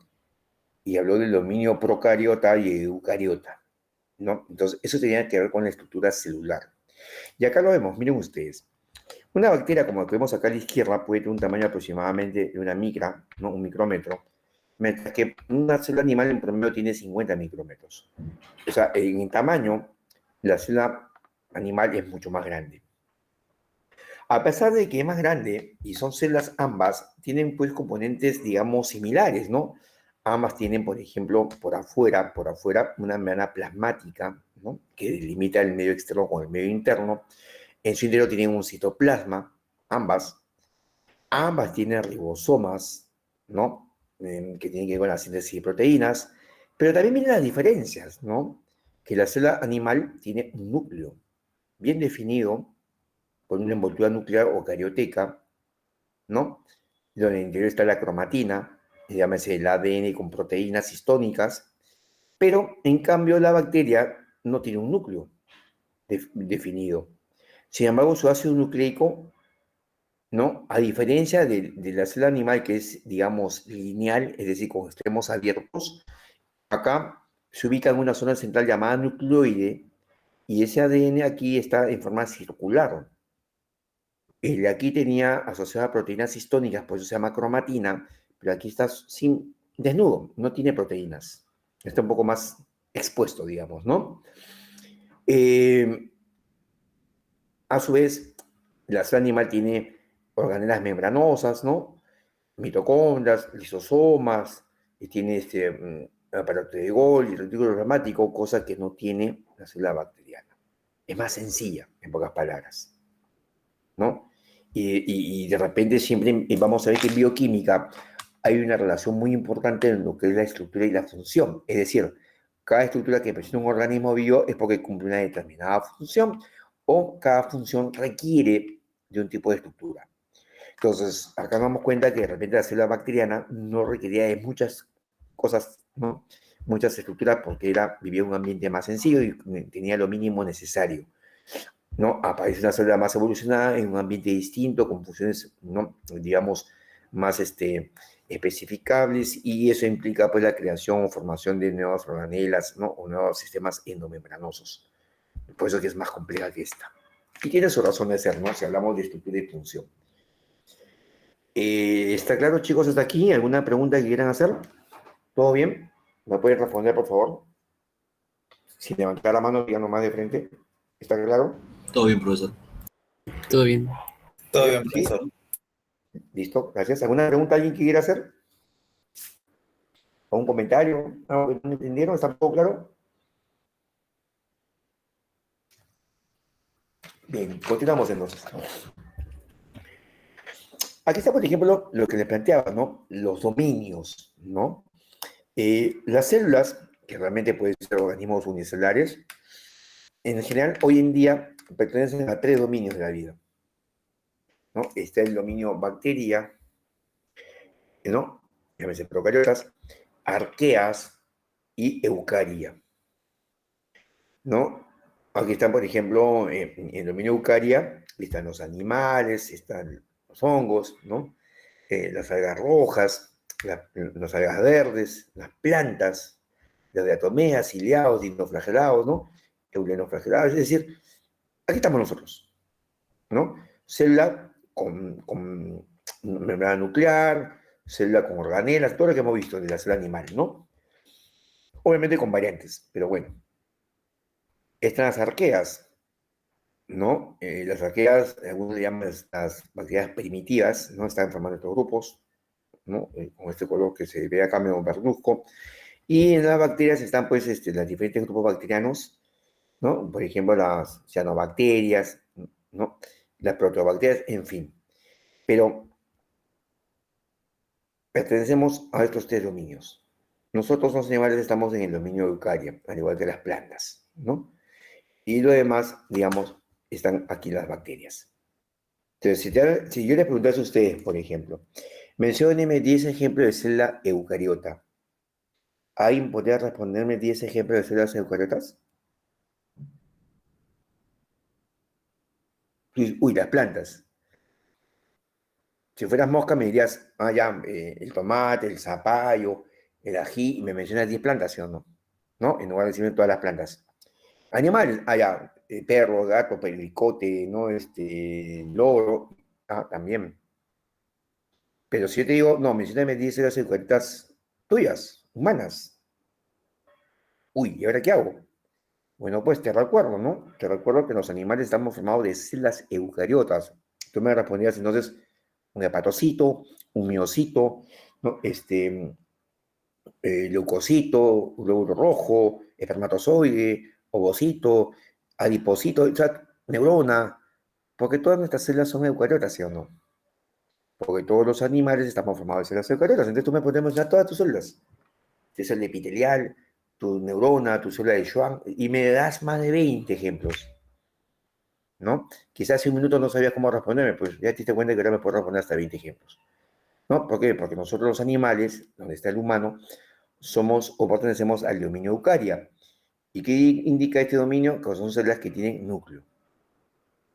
Y habló del dominio procariota y eucariota, ¿no? Entonces, eso tenía que ver con la estructura celular. Y acá lo vemos, miren ustedes. Una bacteria, como la que vemos acá a la izquierda, puede tener un tamaño aproximadamente de una micra, ¿no? Un micrómetro, mientras que una célula animal en promedio tiene 50 micrómetros. O sea, en tamaño, la célula animal es mucho más grande. A pesar de que es más grande y son células ambas, tienen pues componentes, digamos, similares, ¿no? Ambas tienen, por ejemplo, por afuera, una membrana plasmática, ¿no? Que delimita el medio externo con el medio interno. En su interior tienen un citoplasma, ambas. Ambas tienen ribosomas, ¿no? Que tienen que ver con la síntesis de proteínas. Pero también vienen las diferencias, ¿no? Que la célula animal tiene un núcleo bien definido por una envoltura nuclear o carioteca, ¿no? Donde en el interior está la cromatina, llámese el ADN con proteínas histónicas, pero en cambio la bacteria no tiene un núcleo definido. Sin embargo, su ácido nucleico, ¿no? A diferencia de la célula animal que es, digamos, lineal, es decir, con extremos abiertos, acá se ubica en una zona central llamada nucleoide y ese ADN aquí está en forma circular. El de aquí tenía asociada proteínas histónicas, por eso se llama cromatina, pero aquí está sin, desnudo, no tiene proteínas. Está un poco más expuesto, digamos, ¿no? Eh, a su vez, la célula animal tiene organelas membranosas, ¿no? Mitocondrias, lisosomas, y tiene aparato de Golgi, retículo plasmático, cosa que no tiene la célula bacteriana. Es más sencilla, en pocas palabras, ¿no? Y de repente siempre vamos a ver que en bioquímica hay una relación muy importante en lo que es la estructura y la función. Es decir, cada estructura que presenta un organismo vivo es porque cumple una determinada función o cada función requiere de un tipo de estructura. Entonces, acá nos damos cuenta que de repente la célula bacteriana no requería de muchas cosas, ¿no? Muchas estructuras porque vivía en un ambiente más sencillo y tenía lo mínimo necesario. ¿No? Aparece una célula más evolucionada en un ambiente distinto, con funciones, ¿no? Digamos, más especificables, y eso implica pues la creación o formación de nuevas organelas, ¿no? O nuevos sistemas endomembranosos. Por eso que es más compleja que esta. Y tiene su razón de ser, ¿no? Si hablamos de estructura y función. ¿Está claro, chicos, hasta aquí? ¿Alguna pregunta que quieran hacer? ¿Todo bien? ¿Me pueden responder, por favor? Sin levantar la mano, díganlo más de frente. ¿Está claro? Todo bien, profesor. Todo bien. Todo bien, ¿Sí? profesor. Listo, gracias. ¿Alguna pregunta alguien que quiera hacer? ¿O un comentario? ¿Algo que no entendieron? ¿Está todo claro? Bien, continuamos entonces. Aquí está, por ejemplo, lo que les planteaba, ¿no? Los dominios, ¿no? Las células, que realmente pueden ser organismos unicelulares, en general, hoy en día pertenecen a 3 dominios de la vida, ¿no? Está el dominio bacteria, ¿no? Llámese procariotas, arqueas y eucaria, ¿no? Aquí están, por ejemplo, en el dominio eucaria, están los animales, están los hongos, ¿no? Las algas rojas, las algas verdes, las plantas, las diatomeas, ciliados, dinoflagelados, ¿no? Eulenoflagelados, es decir, aquí estamos nosotros, ¿no? Célula con membrana nuclear, célula con organelas, todo lo que hemos visto de la célula animal, ¿no? Obviamente con variantes, pero bueno. Están las arqueas, ¿no? Las arqueas, algunos le llaman las bacterias primitivas, ¿no? Están formando estos grupos, ¿no? Con este color que se ve acá medio verduzco. Y en las bacterias están, pues, los diferentes grupos bacterianos, ¿no? Por ejemplo, las cianobacterias, ¿no? Las proteobacterias, en fin. Pero pertenecemos a estos tres dominios. Nosotros los animales estamos en el dominio eucaria, al igual que las plantas, ¿no? Y lo demás, digamos, están aquí las bacterias. Entonces, si yo les preguntase a ustedes, por ejemplo, menciónenme 10 ejemplos de célula eucariota. ¿Alguien podría responderme 10 ejemplos de células eucariotas? Uy, las plantas. Si fueras mosca me dirías, ya, el tomate, el zapallo, el ají, y me mencionas 10 plantas, ¿sí o no? ¿No? En lugar de decirme todas las plantas. Animales, ya, perro, gato, pericote, ¿no? Loro, también. Pero si yo te digo, no, mencióname 10 células eucariotas tuyas, humanas. Uy, ¿y ahora qué hago? Bueno, pues te recuerdo, ¿no? Te recuerdo que los animales estamos formados de células eucariotas. Tú me respondías entonces un hepatocito, un miocito, ¿no? Leucocito, glóbulo rojo, espermatozoide, ovocito, adipocito, o sea, neurona, porque todas nuestras células son eucariotas, ¿sí o no? Porque todos los animales estamos formados de células eucariotas. Entonces tú me puedes mencionar todas tus células. Tu célula epitelial, tu neurona, tu célula de Schwann, y me das más de 20 ejemplos, ¿no? Quizás hace un minuto no sabías cómo responderme, pues ya te diste cuenta que ahora me puedo responder hasta 20 ejemplos, ¿no? ¿Por qué? Porque nosotros los animales, donde está el humano, somos o pertenecemos al dominio eucaria. ¿Y qué indica este dominio? Que son células que tienen núcleo,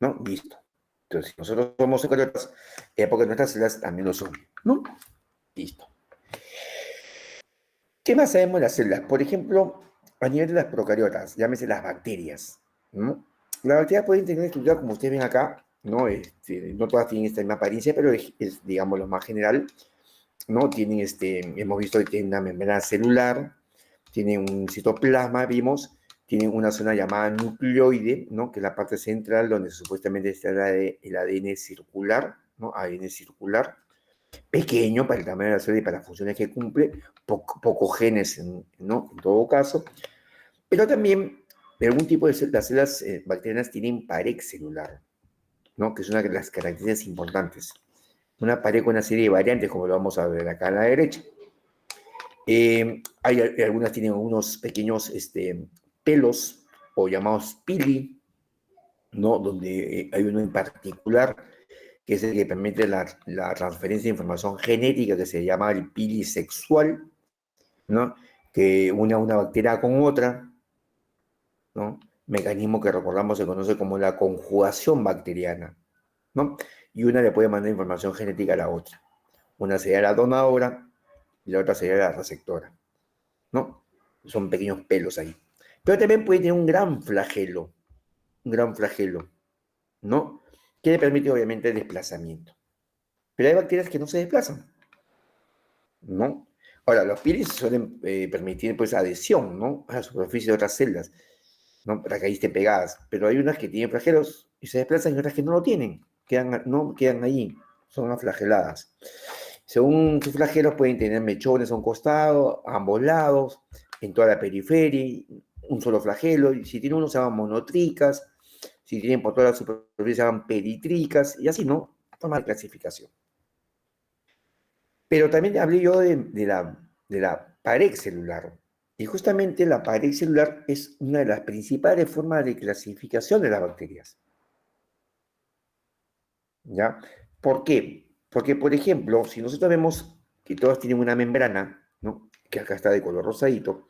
¿no? Listo. Entonces, si nosotros somos eucariotas, es porque nuestras células también lo son, ¿no? Listo. ¿Qué más sabemos de las células? Por ejemplo, a nivel de las procariotas, llámese las bacterias, ¿no? Las bacterias pueden tener estructura, como ustedes ven acá, ¿no? No todas tienen esta misma apariencia, pero es, digamos, lo más general, ¿no? Tienen, hemos visto que tienen una membrana celular, tienen un citoplasma, vimos, tienen una zona llamada nucleoide, ¿no? Que es la parte central donde supuestamente está el ADN circular, ¿no? ADN circular, pequeño para el tamaño de la célula y para las funciones que cumple, pocos genes, ¿no? En todo caso, pero también de algún tipo de las células bacterianas tienen pared celular, ¿no? Que es una de las características importantes. Una pared con una serie de variantes, como lo vamos a ver acá a la derecha. Algunas tienen unos pequeños pelos o llamados pili, ¿no? Donde hay uno en particular que es el que permite la transferencia de información genética que se llama el pili sexual, ¿no? Que une a una bacteria con otra, ¿no? Mecanismo que recordamos se conoce como la conjugación bacteriana, ¿no? Y una le puede mandar información genética a la otra. Una sería la donadora y la otra sería la receptora, ¿no? Son pequeños pelos ahí. Pero también puede tener un gran flagelo, ¿no? Que le permite obviamente el desplazamiento. Pero hay bacterias que no se desplazan, ¿no? Ahora, los pilis suelen permitir pues adhesión, ¿no? A la superficie de otras células, ¿no? Para que ahí estén pegadas. Pero hay unas que tienen flagelos y se desplazan y otras que no lo tienen, no quedan ahí, son aflageladas. Según sus flagelos pueden tener mechones a un costado, a ambos lados, en toda la periferia, un solo flagelo, y si tiene uno se llaman monotricas, si tienen por toda la superficie se llaman peritricas, y así, ¿no? Forma de clasificación. Pero también hablé yo de la pared celular, y justamente la pared celular es una de las principales formas de clasificación de las bacterias, ¿ya? ¿Por qué? Porque, por ejemplo, si nosotros vemos que todas tienen una membrana, ¿no? Que acá está de color rosadito,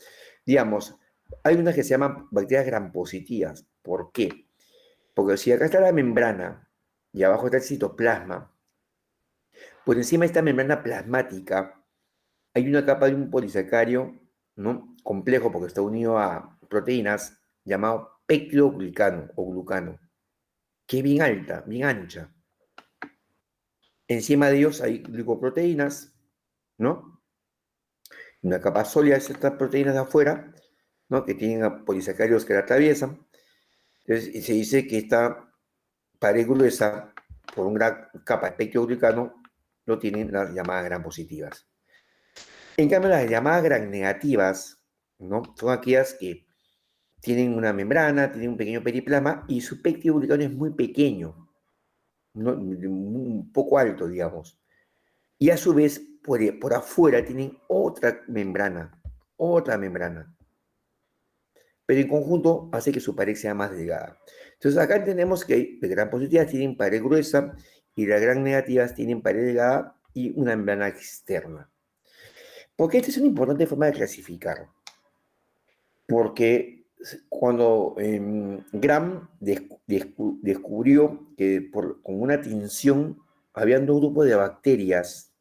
digamos, hay unas que se llaman bacterias gram-positivas. ¿Por qué? Porque si acá está la membrana y abajo está el citoplasma, por encima de esta membrana plasmática hay una capa de un polisacario, ¿no? Complejo porque está unido a proteínas, llamado peptidoglicano o glucano, que es bien alta, bien ancha. Encima de ellos hay glicoproteínas, ¿no? Una capa sólida de estas proteínas de afuera, ¿no? Que tienen polisacáridos que la atraviesan. Entonces, y se dice que esta pared gruesa, por una capa de peptidoglicano, lo tienen las llamadas gram positivas. En cambio, las llamadas gram negativas, ¿no? Son aquellas que tienen una membrana, tienen un pequeño periplasma y su peptidoglicano es muy pequeño, un poco alto, digamos. Y a su vez, por afuera tienen otra membrana. Pero en conjunto hace que su pared sea más delgada. Entonces acá entendemos que las gran positivas tienen pared gruesa y las gran negativas tienen pared delgada y una membrana externa. Porque esta es una importante forma de clasificar. Porque cuando Gram descubrió que con una tinción habían dos grupos de bacterias,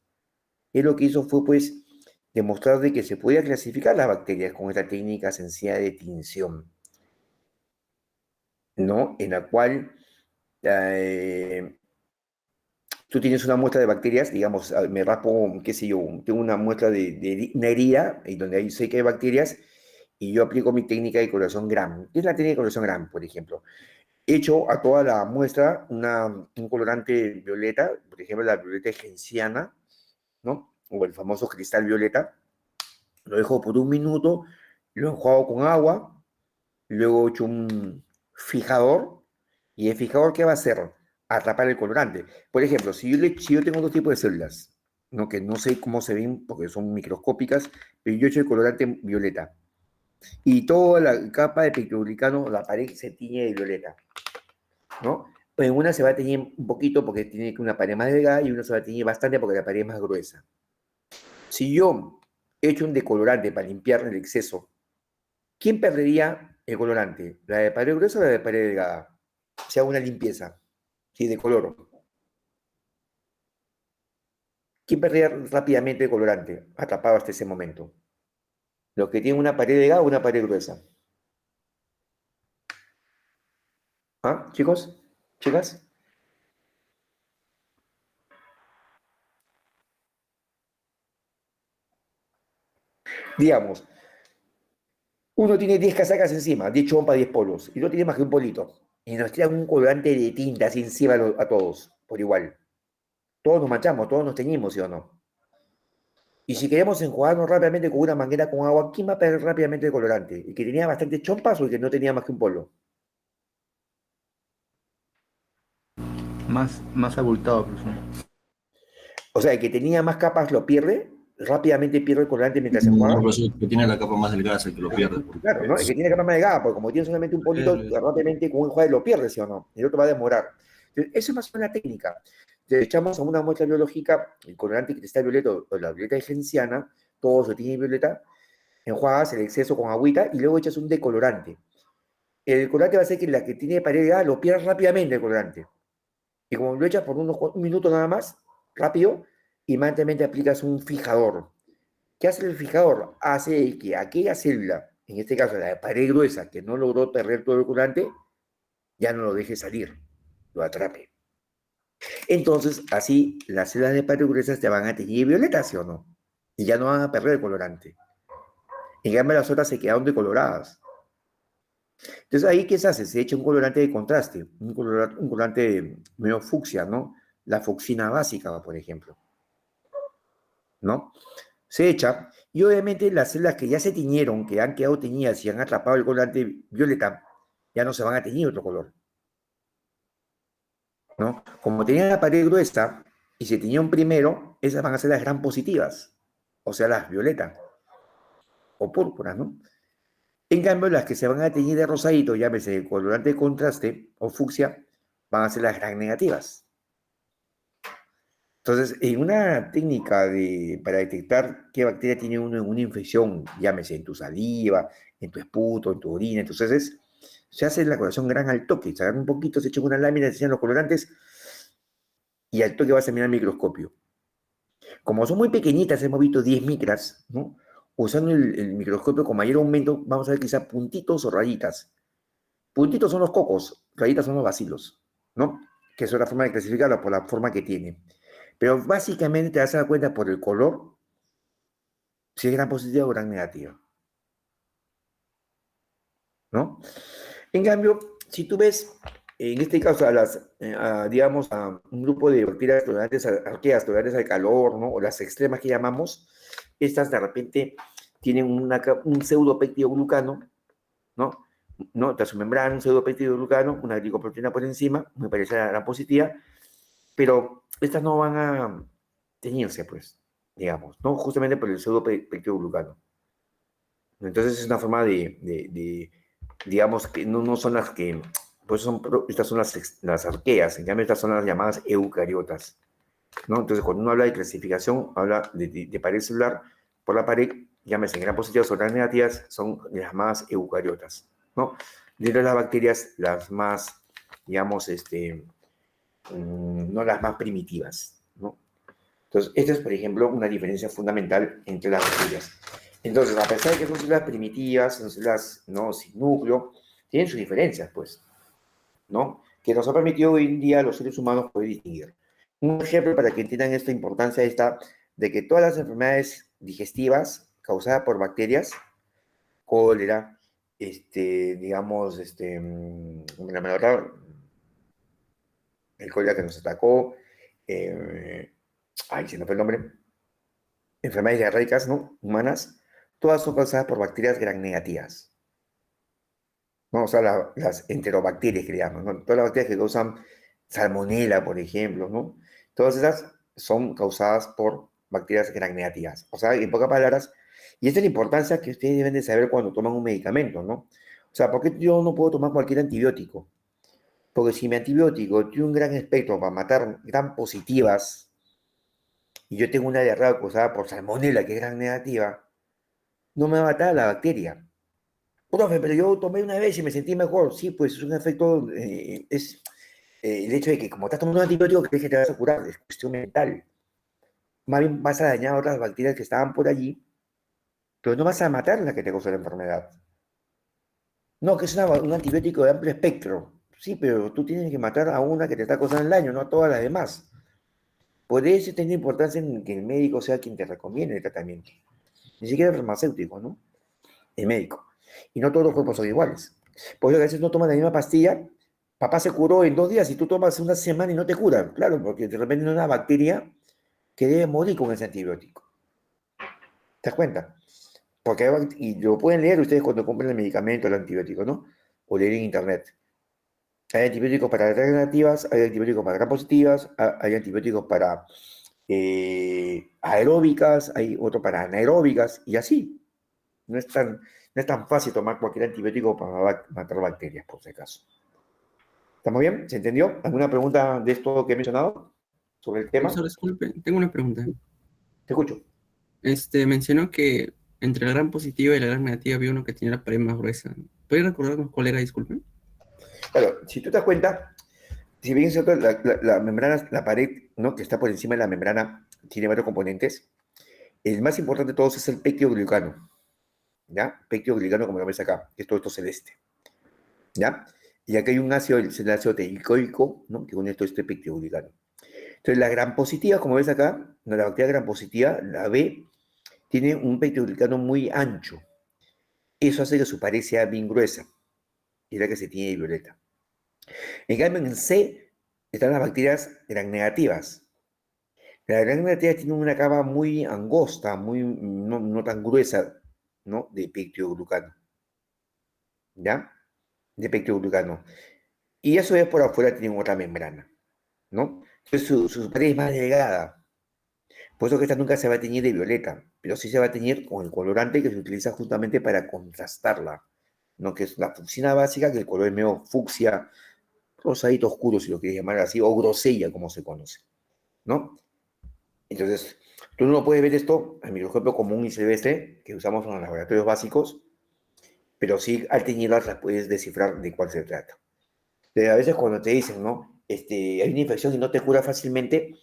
él lo que hizo fue pues demostrar de que se podía clasificar las bacterias con esta técnica sencilla de tinción, ¿no? En la cual eh, tú tienes una muestra de bacterias, digamos, me raspo, qué sé yo, tengo una muestra de una herida, y donde ahí sé que hay bacterias, y yo aplico mi técnica de coloración Gram. ¿Qué es la técnica de coloración Gram, por ejemplo? Echo a toda la muestra un colorante violeta, por ejemplo, la violeta genciana, ¿no? O el famoso cristal violeta. Lo dejo por 1 minuto, lo enjuago con agua, luego echo un fijador, y el fijador, ¿qué va a hacer? Atrapar el colorante. Por ejemplo, si yo tengo dos tipos de células, ¿no? Que no sé cómo se ven porque son microscópicas, pero yo echo el colorante violeta. Y toda la capa de pectoglicano, la pared se tiñe de violeta, ¿no? Pues en una se va a teñir un poquito porque tiene una pared más delgada y una se va a teñir bastante porque la pared es más gruesa. Si yo echo un decolorante para limpiar el exceso, ¿quién perdería el colorante? ¿La de pared gruesa o la de pared delgada? Si hago una limpieza, ¿sí? De color. ¿Quién perdería rápidamente el colorante atrapado hasta ese momento? ¿Los que tienen una pared delgada o una pared gruesa? ¿Ah, chicos? ¿Chicas? Digamos, uno tiene 10 casacas encima, 10 chompas, 10 polos, y no tiene más que un polito. Y nos tiran un colorante de tinta así encima a todos, por igual. Todos nos manchamos, todos nos teñimos, ¿sí o no? Y si queremos enjuagarnos rápidamente con una manguera con agua, ¿quién va a perder rápidamente el colorante? ¿El que tenía bastantes chompas o el que no tenía más que un polo? Más abultado, pues, ¿no? O sea, el que tenía más capas lo pierde, rápidamente pierde el colorante mientras se No, enjuaga. por eso que tiene la capa más delgada es el que lo pierde, porque Claro, ¿no? El que tiene capa más delgada, porque como tiene solamente un polito, rápidamente con un enjuague lo pierde, ¿sí o no? El otro va a demorar. Entonces, eso es más o menos una técnica. Le echamos a una muestra biológica el colorante que está violeta o la violeta genciana, todo se tiene violeta, enjuagas el exceso con agüita y luego echas un decolorante. El colorante va a hacer que la que tiene pared delgada lo pierda rápidamente el colorante. Y como lo echas por un minuto nada más, rápido, inmediatamente aplicas un fijador. ¿Qué hace el fijador? Hace que aquella célula, en este caso la de pared gruesa, que no logró perder todo el colorante, ya no lo deje salir, lo atrape. Entonces, así las células de pared gruesa te van a teñir violeta, ¿sí o no? Y ya no van a perder el colorante. En cambio, las otras se quedaron decoloradas. Entonces, ahí, ¿qué se hace? Se echa un colorante de contraste, un colorante medio fucsia, ¿no? La fucsina básica, por ejemplo, ¿no? Se echa, y obviamente las células que ya se tiñeron, que han quedado teñidas y han atrapado el colorante violeta, ya no se van a teñir otro color, ¿no? Como tenían la pared gruesa y se tiñeron primero, esas van a ser las gran positivas, o sea, las violetas o púrpuras, ¿no? En cambio, las que se van a teñir de rosadito, llámese el colorante de contraste o fucsia, van a ser las gran negativas. Entonces, en una técnica para detectar qué bacteria tiene uno en una infección, llámese en tu saliva, en tu esputo, en tu orina, en tus heces, se hace la coloración gran al toque, se agarra un poquito, se echa una lámina, se echan los colorantes y al toque vas a mirar el microscopio. Como son muy pequeñitas, hemos visto 10 micras, ¿no? Usando el microscopio con mayor aumento, vamos a ver quizá puntitos o rayitas. Puntitos son los cocos, rayitas son los bacilos, ¿no? Que es otra forma de clasificarlo por la forma que tiene. Pero básicamente te vas a dar cuenta por el color si es gran positiva o gran negativa, ¿no? En cambio, si tú ves, en este caso, digamos, a un grupo de bacterias tolerantes tolerantes al calor, ¿no? O las extremas que llamamos, estas de repente tienen un pseudopeptidoglucano, ¿no? ¿No? Tras su membrana, un pseudopeptidoglucano, una glicoproteína por encima, muy parecida a la gran positiva, pero estas no van a teñirse, pues, digamos, ¿no? Justamente por el pseudo-pectoglucano. Entonces es una forma digamos, que no son las que, pues estas son las arqueas, en cambio estas son las llamadas eucariotas, ¿no? Entonces cuando uno habla de clasificación, habla de pared celular por la pared, llámese gran positivas o gran negativas, son las más eucariotas, ¿no? Dentro de las bacterias, las más, digamos, no las más primitivas, ¿no? Entonces, esta es, por ejemplo, una diferencia fundamental entre las bacterias. Entonces, a pesar de que son células primitivas, son células, ¿no?, sin núcleo, tienen sus diferencias, pues, ¿no? Que nos ha permitido hoy en día a los seres humanos poder distinguir. Un ejemplo para que entiendan esta importancia está de que todas las enfermedades digestivas causadas por bacterias, cólera, digamos, el cólera que nos atacó, ay, se me fue el nombre, enfermedades diarreicas, ¿no?, humanas, todas son causadas por bacterias gram negativas. Vamos a las enterobacterias que le llaman, ¿no? Todas las bacterias que causan salmonela, por ejemplo, ¿no? Todas esas son causadas por bacterias gram negativas. O sea, en pocas palabras, y esta es la importancia que ustedes deben de saber cuando toman un medicamento, ¿no? O sea, ¿por qué yo no puedo tomar cualquier antibiótico? Porque si mi antibiótico tiene un gran espectro para matar gram positivas y yo tengo una diarrea causada por salmonela que es gram negativa, no me va a matar la bacteria. Profe, pero yo tomé una vez y me sentí mejor. Sí, pues es un efecto, el hecho de que como estás tomando un antibiótico crees que te vas a curar, es cuestión mental. Más bien vas a dañar otras bacterias que estaban por allí, pero no vas a matar la que te causó la enfermedad. No, que es un antibiótico de amplio espectro. Sí, pero tú tienes que matar a una que te está causando el daño, no a todas las demás. Por eso tiene importancia en que el médico sea quien te recomiende el tratamiento. Ni siquiera el farmacéutico, ¿no? El médico. Y no todos los cuerpos son iguales. Por eso a veces no toman la misma pastilla. Papá se curó en 2 días y tú tomas una semana y no te curan. Claro, porque de repente es una bacteria que debe morir con ese antibiótico. ¿Te das cuenta? Porque y lo pueden leer ustedes cuando compren el medicamento, el antibiótico, ¿no? O leer en internet. Hay antibióticos para gram negativas, hay antibióticos para gram positivas, hay antibióticos para aeróbicas, hay otro para anaeróbicas, y así. No es tan fácil tomar cualquier antibiótico para matar bacterias, por si acaso. ¿Estamos bien? ¿Se entendió? ¿Alguna pregunta de esto que he mencionado sobre el tema? Profesor, disculpe, tengo una pregunta. Te escucho. Mencionó que entre la gran positiva y la gran negativa había uno que tenía la pared más gruesa. ¿Puede recordarnos cuál era, disculpe? Claro, si tú te das cuenta, si bien es cierto, la membrana, la pared, ¿no?, que está por encima de la membrana, tiene varios componentes. El más importante de todos es el pectidoglicano, ¿ya? Pectidoglicano, como lo ves acá, que es todo esto celeste, ¿ya? Y acá hay un ácido, el ácido teicoico, ¿no?, que une todo este pectidoglicano. Entonces, la gran positiva, como ves acá, no, la bacteria gran positiva, la B, tiene un pectidoglicano muy ancho. Eso hace que su pared sea bien gruesa, y es la que se tiene de violeta. En cambio, en C están las bacterias gram negativas. Las gram negativas tienen una capa muy angosta, no tan gruesa, ¿no?, de pectidoglucano, ¿ya? De pectidoglucano. Y eso es por afuera, tienen otra membrana, ¿no? Entonces su pared es más delgada. Por eso que esta nunca se va a teñir de violeta, pero sí se va a teñir con el colorante que se utiliza justamente para contrastarla, ¿no? Que es la fucsia básica, que el color es medio fucsia, rosadito oscuro, si lo quieres llamar así, o grosella, como se conoce, ¿no? Entonces, tú no puedes ver esto al microscopio común y silvestre que usamos en los laboratorios básicos, pero sí al teñirlas las puedes descifrar de cuál se trata. A veces cuando te dicen, ¿no?, hay una infección y no te cura fácilmente,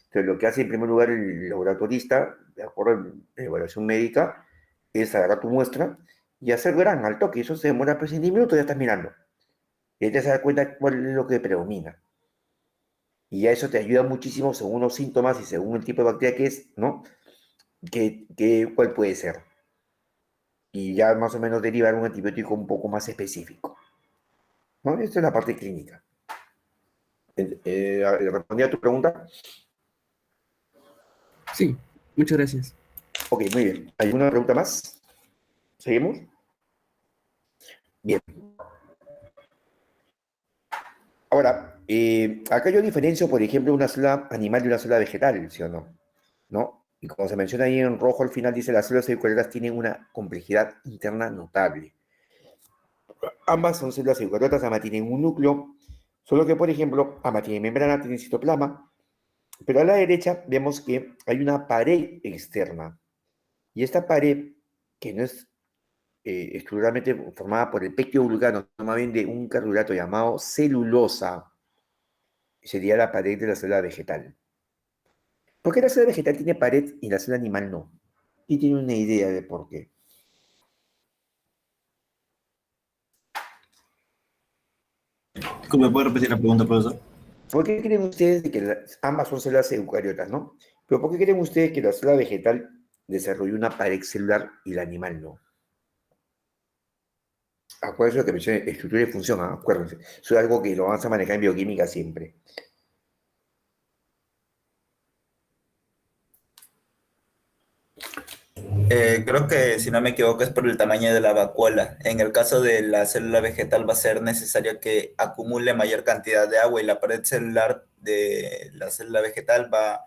entonces lo que hace en primer lugar el laboratorista, de acuerdo a la evaluación médica, es agarrar tu muestra y hacer gran al toque. Eso se demora pues 10 minutos, ya estás mirando. Y ahí te das cuenta cuál es lo que predomina. Y ya eso te ayuda muchísimo según los síntomas y según el tipo de bacteria que es, ¿no? Cuál puede ser. Y ya más o menos derivar un antibiótico un poco más específico, ¿no? Esto es la parte clínica. ¿Respondí a tu pregunta? Sí, muchas gracias. Ok, muy bien. ¿Alguna pregunta más? ¿Seguimos? Bien. Ahora, acá yo diferencio, por ejemplo, una célula animal de una célula vegetal, ¿sí o no? ¿No? Y como se menciona ahí en rojo al final, dice las células eucariotas tienen una complejidad interna notable. Ambas son células eucariotas, ambas tienen un núcleo, solo que, por ejemplo, ambas tienen membrana, tienen citoplasma, pero a la derecha vemos que hay una pared externa. Y esta pared, que no es estructuralmente formada por el pectio vulgano, más bien de un carbohidrato llamado celulosa, sería la pared de la célula vegetal. ¿Por qué la célula vegetal tiene pared y la célula animal no? Y tiene una idea de por qué. ¿Me puede repetir la pregunta, profesor? ¿Por qué creen ustedes que ambas son células eucariotas, no? Pero ¿por qué creen ustedes que la célula vegetal desarrolló una pared celular y la animal no? Acuérdense lo que mencioné, estructura y función, ¿ah? Acuérdense. Eso es algo que lo vamos a manejar en bioquímica siempre. Creo que, si no me equivoco, es por el tamaño de la vacuola. En el caso de la célula vegetal va a ser necesario que acumule mayor cantidad de agua y la pared celular de la célula vegetal va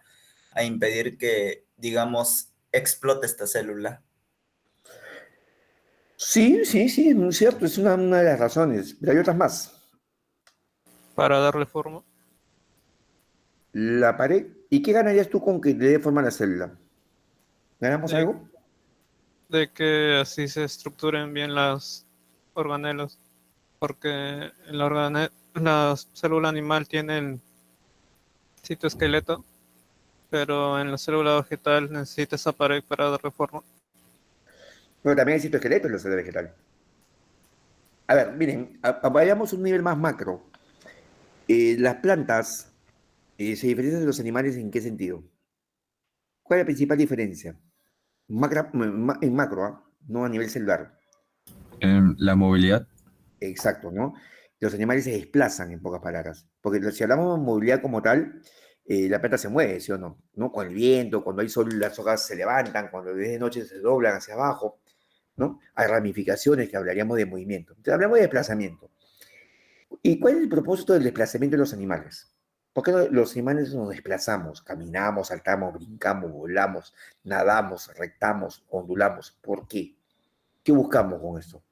a impedir que, digamos, explote esta célula. Sí, sí, sí, es muy cierto, es una de las razones, pero hay otras más. Para darle forma. La pared, ¿y qué ganarías tú con que le dé forma a la célula? ¿Ganamos De, algo? de que así se estructuren bien las organelos. Porque la célula animal tiene el citoesqueleto, pero en la célula vegetal necesita esa pared para darle forma. Pero también hay citoesqueleto en la célula vegetal. A ver, miren, vayamos a un nivel más macro. Las plantas se diferencian de los animales ¿en qué sentido? ¿Cuál es la principal diferencia? En macro, ¿ah? No a nivel celular. La movilidad. Exacto, ¿no? Los animales se desplazan, en pocas palabras. Porque si hablamos de movilidad como tal, la planta se mueve, ¿sí o no? ¿No? Con el viento, cuando hay sol, las hojas se levantan, cuando es de noche se doblan hacia abajo, ¿no? Hay ramificaciones que hablaríamos de movimiento. Entonces, hablamos de desplazamiento. ¿Y cuál es el propósito del desplazamiento de los animales? ¿Por qué los animales nos desplazamos? Caminamos, saltamos, brincamos, volamos, nadamos, rectamos, ondulamos. ¿Por qué? ¿Qué buscamos con esto?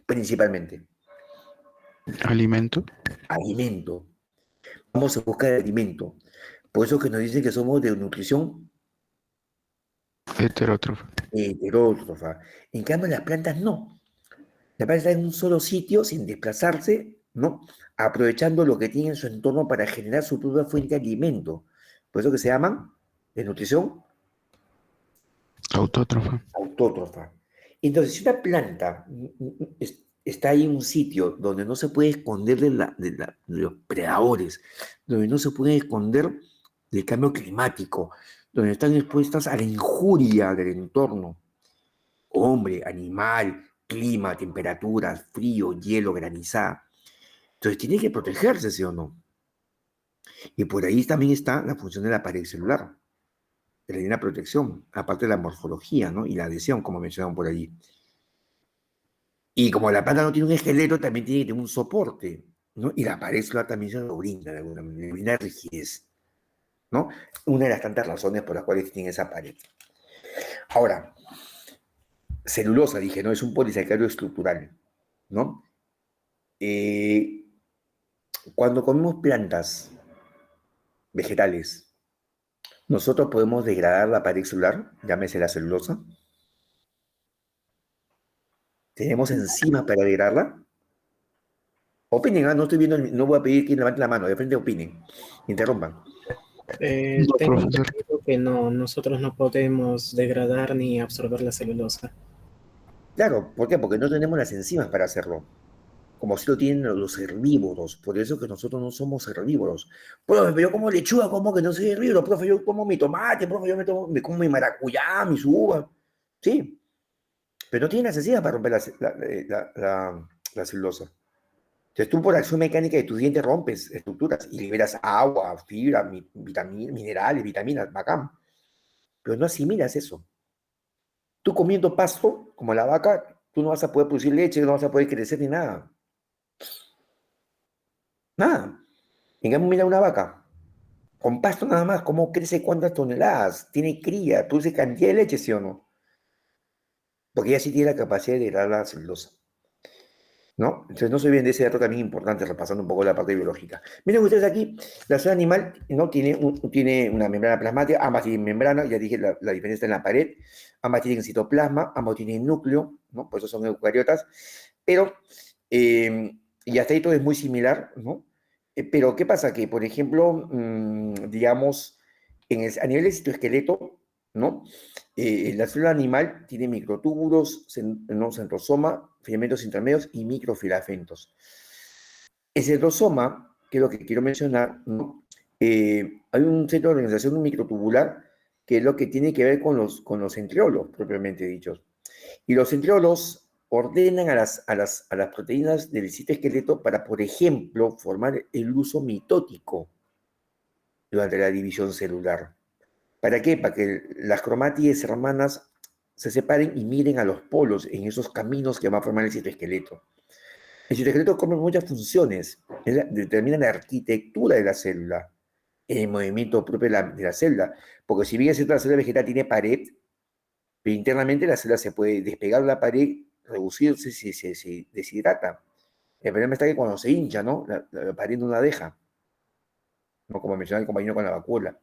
Principalmente, Alimento. alimento. Vamos a buscar alimento. Por eso que nos dicen que somos de nutrición Heterótrofa. heterótrofa. En cambio, las plantas no. Las plantas están en un solo sitio sin desplazarse, ¿no? Aprovechando lo que tiene en su entorno para generar su propia fuente de alimento. Por eso que se llaman de nutrición Autótrofa. autótrofa. Entonces, si una planta está ahí en un sitio donde no se puede esconder de los predadores, donde no se puede esconder del cambio climático, donde están expuestas a la injuria del entorno, hombre, animal, clima, temperaturas, frío, hielo, granizada. Entonces tiene que protegerse, ¿sí o no? Y por ahí también está la función de la pared celular, de la protección, aparte de la morfología, ¿no? Y la adhesión, como mencionaban por allí. Y como la planta no tiene un esqueleto, también tiene que tener un soporte, ¿no? Y la pared celular también se lo brinda, de alguna manera, le brinda rigidez, ¿no? Una de las tantas razones por las cuales tiene esa pared. Ahora, celulosa, dije, ¿no? Es un polisacárido estructural, ¿no? Eh, Cuando comemos plantas vegetales, nosotros podemos degradar la pared celular, llámese la celulosa. Tenemos enzimas para degradarla. Opinen, ¿ah? No estoy viendo, no voy a pedir que levanten la mano, de frente opinen, interrumpan. No, Tengo profesor. entendido que no, nosotros no podemos degradar ni absorber la celulosa. Claro, ¿por qué? Porque no tenemos las enzimas para hacerlo, como si lo tienen los herbívoros, por eso que nosotros no somos herbívoros. Profe, pero yo como lechuga, como que no soy herbívoro, profe, yo como mi tomate, profe, me como mi maracuyá, mis uvas, sí, pero no tienen las enzimas para romper la celulosa. Entonces tú por acción mecánica de tus dientes rompes estructuras y liberas agua, fibra, minerales, vitaminas, bacán, pero no asimilas eso. Tú comiendo pasto, como la vaca, tú no vas a poder producir leche, no vas a poder crecer ni nada. Nada. En cambio, mira una vaca, con pasto nada más, ¿cómo crece cuántas toneladas? Tiene cría, produce cantidad de leche, ¿sí o no? Porque ella sí tiene la capacidad de degradar la celulosa, ¿no? Entonces no se olviden de ese dato también importante, repasando un poco la parte biológica. Miren ustedes aquí, la célula animal no tiene, tiene una membrana plasmática, ambas tienen membrana, ya dije la diferencia está en la pared, ambas tienen citoplasma, ambas tienen núcleo, ¿no? Por eso son eucariotas, pero, y hasta ahí todo es muy similar, ¿no? Pero ¿qué pasa? Que, por ejemplo, digamos, a nivel de citoesqueleto, ¿no? La célula animal tiene microtúbulos, ¿no? Centrosoma, filamentos intermedios y microfilamentos. El centrosoma, que es lo que quiero mencionar, ¿no? Hay un centro de organización microtubular que es lo que tiene que ver con los centriolos, propiamente dichos. Y los centriolos ordenan a las proteínas del citoesqueleto para, por ejemplo, formar el uso mitótico durante la división celular. ¿Para qué? Para que las cromátides hermanas se separen y miren a los polos en esos caminos que va a formar el citoesqueleto. El citoesqueleto cumple muchas funciones, determina la arquitectura de la célula, el movimiento propio de la célula, porque si bien la célula vegetal tiene pared, pero internamente la célula se puede despegar de la pared, reducirse si se deshidrata. El problema está que cuando se hincha, ¿no? La pared no la deja, ¿no? Como mencionaba el compañero con la vacuola.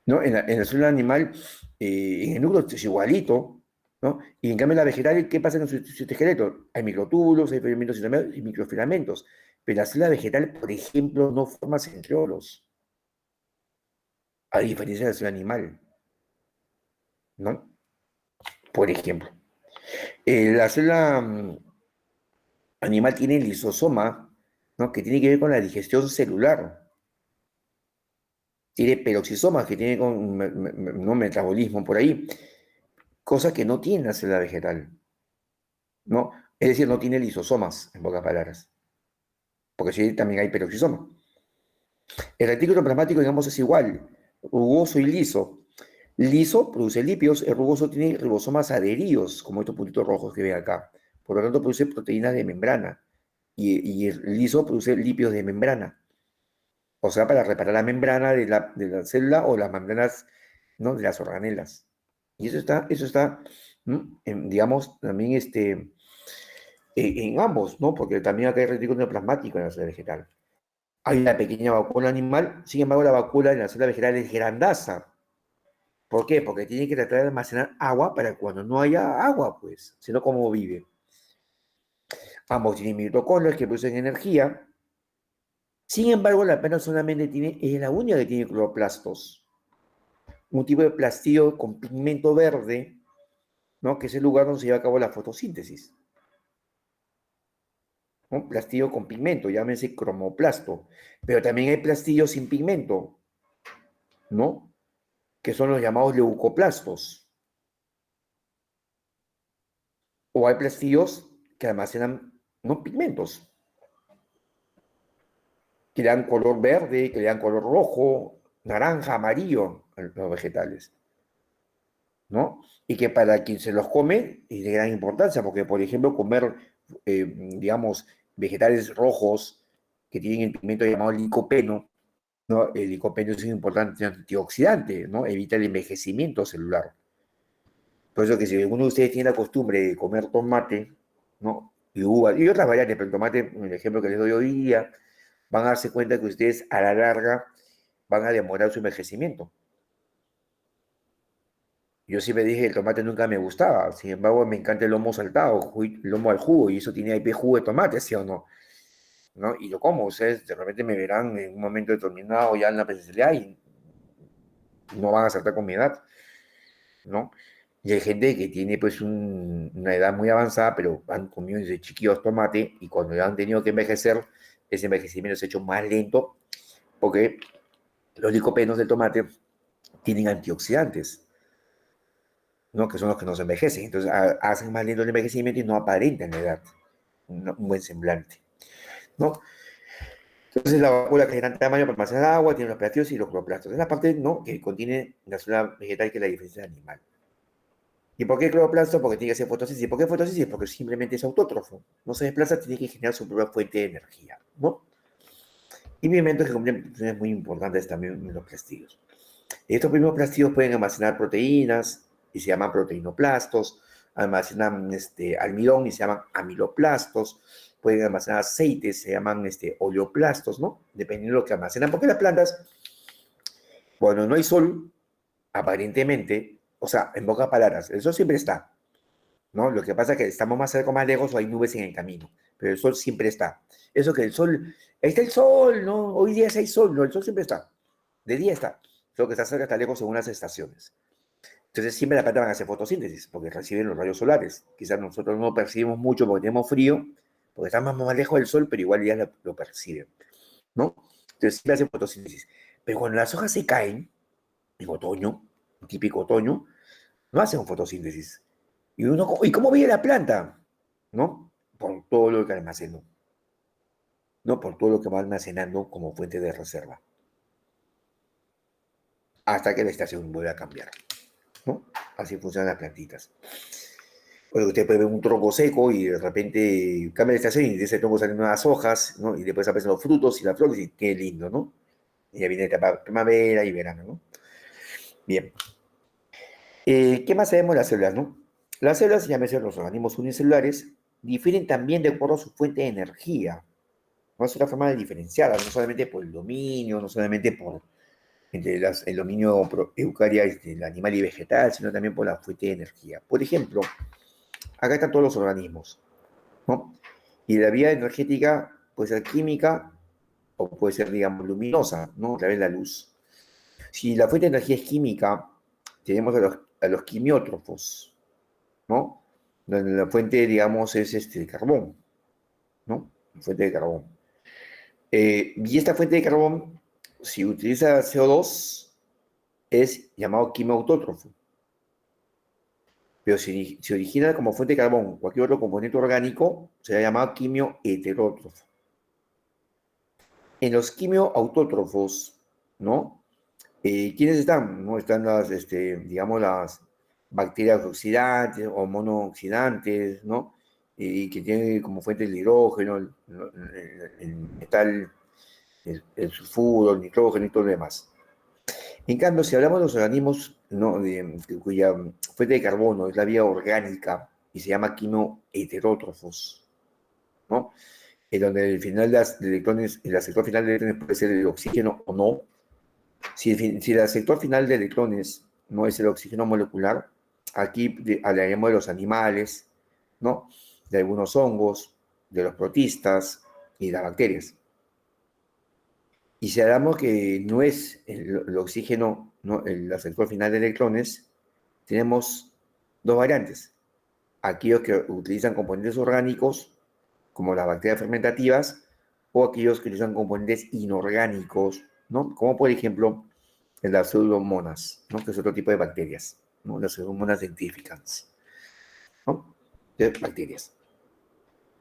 ¿No? En la célula animal, en el núcleo es igualito, ¿no? Y en cambio en la vegetal, ¿qué pasa en su citoesqueleto? Hay microtúbulos, hay filamentos y microfilamentos, pero la célula vegetal, por ejemplo, no forma centriolos, a diferencia de la célula animal, ¿no? Por ejemplo. La célula animal tiene el lisosoma, ¿no? Que tiene que ver con la digestión celular. Tiene peroxisomas que tiene con ¿no? metabolismo por ahí, cosa que no tiene la célula vegetal, ¿no? Es decir, no tiene lisosomas, en pocas palabras, porque sí también hay peroxisoma. El retículo plasmático, digamos, es igual, rugoso y liso. Liso produce lípidos, el rugoso tiene ribosomas adheridos, como estos puntitos rojos que ven acá. Por lo tanto, produce proteínas de membrana. Y el liso produce lípidos de membrana. O sea, para reparar la membrana de la célula o las membranas, ¿no? de las organelas. Y eso está digamos, también en ambos, ¿no? Porque también acá hay retículo plasmático en la célula vegetal. Hay una pequeña vacuola animal, sin embargo, la vacuola en la célula vegetal es grandaza. ¿Por qué? Porque tiene que tratar de almacenar agua para cuando no haya agua, pues, sino cómo vive. Ambos tienen mitocondrias que producen energía. Sin embargo, la planta solamente es la única que tiene cloroplastos. Un tipo de plastillo con pigmento verde, ¿no? Que es el lugar donde se lleva a cabo la fotosíntesis. Un plastillo con pigmento, llámese cromoplasto. Pero también hay plastillos sin pigmento, ¿no? Que son los llamados leucoplastos. O hay plastillos que almacenan, ¿no? pigmentos, que le dan color verde, que le dan color rojo, naranja, amarillo a los vegetales, ¿no? Y que para quien se los come es de gran importancia, porque, por ejemplo, comer, digamos, vegetales rojos que tienen el pigmento llamado licopeno, ¿no? El licopeno es un importante antioxidante, ¿no? Evita el envejecimiento celular. Por eso que si alguno de ustedes tiene la costumbre de comer tomate, ¿no? Y uva, y otras variantes, pero el tomate, el ejemplo que les doy hoy día, van a darse cuenta que ustedes a la larga van a demorar su envejecimiento. Yo siempre dije que el tomate nunca me gustaba, sin embargo me encanta el lomo saltado, lomo al jugo, y eso tiene ahí jugo de tomate, ¿sí o no? ¿No? Y lo como, ustedes de repente me verán en un momento determinado ya en la presencialidad y no van a saltar con mi edad, ¿no? Y hay gente que tiene pues una edad muy avanzada, pero han comido desde chiquillos tomate y cuando ya han tenido que envejecer, ese envejecimiento se ha hecho más lento porque los licopenos del tomate tienen antioxidantes, ¿no? Que son los que nos envejecen. Entonces hacen más lento el envejecimiento y no aparentan la edad. Un buen semblante, ¿no? Entonces la vacuola que es de gran tamaño para almacenar agua, tiene los plastios y los cloroplastos. Es la parte, ¿no? que contiene la célula vegetal que es la diferencia del animal. ¿Y por qué cloroplasto? Porque tiene que hacer fotosíntesis. ¿Por qué fotosíntesis? Porque simplemente es autótrofo. No se desplaza, tiene que generar su propia fuente de energía, ¿no? Y pigmentos que cumplen funciones muy importantes también en los plastidos. Estos primeros plastidos pueden almacenar proteínas y se llaman proteinoplastos, almacenan almidón y se llaman amiloplastos, pueden almacenar aceites, se llaman oleoplastos, ¿no? Dependiendo de lo que almacenan, porque las plantas, cuando no hay sol, aparentemente, o sea, en pocas palabras, el sol siempre está, ¿no? Lo que pasa es que estamos más cerca o más lejos o hay nubes en el camino, pero el sol siempre está. Eso que el sol, ahí está el sol, ¿no? Hoy día sí hay sol, no, el sol siempre está, de día está, lo que está cerca está lejos según las estaciones. Entonces siempre las plantas van a hacer fotosíntesis, porque reciben los rayos solares. Quizás nosotros no percibimos mucho porque tenemos frío, porque estamos más lejos del sol, pero igual ya lo perciben, ¿no? Entonces siempre hacen fotosíntesis. Pero cuando las hojas se caen, en otoño, típico otoño, no hacen fotosíntesis. ¿Y cómo vive la planta? ¿No? Por todo lo que almacenó. ¿No? Por todo lo que va almacenando como fuente de reserva. Hasta que la estación vuelve a cambiar, ¿no? Así funcionan las plantitas. Porque usted puede ver un tronco seco y de repente cambia de estación y de ese tronco salen nuevas hojas, ¿no? Y después aparecen los frutos y las flores y qué lindo, ¿no? Y ya viene etapa primavera y verano, ¿no? Bien. ¿Qué más sabemos de las células, no? Las células, llámese los organismos unicelulares, difieren también de acuerdo a su fuente de energía. No es una forma de diferenciarlas, no solamente por el dominio, no solamente por entre el dominio eucaria, el animal y vegetal, sino también por la fuente de energía. Por ejemplo, acá están todos los organismos, ¿no? Y la vía energética puede ser química o puede ser, digamos, luminosa, ¿no? A través de la luz. Si la fuente de energía es química, tenemos a los quimiótrofos, ¿no? Donde la fuente, digamos, es el carbón, ¿no? La fuente de carbón. Y esta fuente de carbón, si utiliza CO2, es llamado quimioautótrofo. Pero si se origina como fuente de carbón cualquier otro componente orgánico, será llamado quimioheterótrofo. En los quimioautótrofos, ¿no? ¿Quiénes están? ¿No? Están digamos, las bacterias oxidantes o monooxidantes, ¿no? Y que tienen como fuente el hidrógeno, el metal, el sulfuro, el nitrógeno y todo lo demás. En cambio, si hablamos de los organismos, ¿no? Cuya fuente de carbono es la vía orgánica y se llama quimioheterótrofos, ¿no? En donde el final de electrones, el sector final de electrones puede ser el oxígeno o no. Si el sector final de electrones no es el oxígeno molecular, aquí hablaremos de los animales, ¿no? De algunos hongos, de los protistas y de las bacterias. Y si hablamos que no es el oxígeno, ¿no? El sector final de electrones, tenemos dos variantes. Aquellos que utilizan componentes orgánicos, como las bacterias fermentativas, o aquellos que utilizan componentes inorgánicos, ¿no? Como por ejemplo las pseudomonas, ¿no? Que es otro tipo de bacterias, ¿no? Las pseudomonas científicas, ¿no? De bacterias.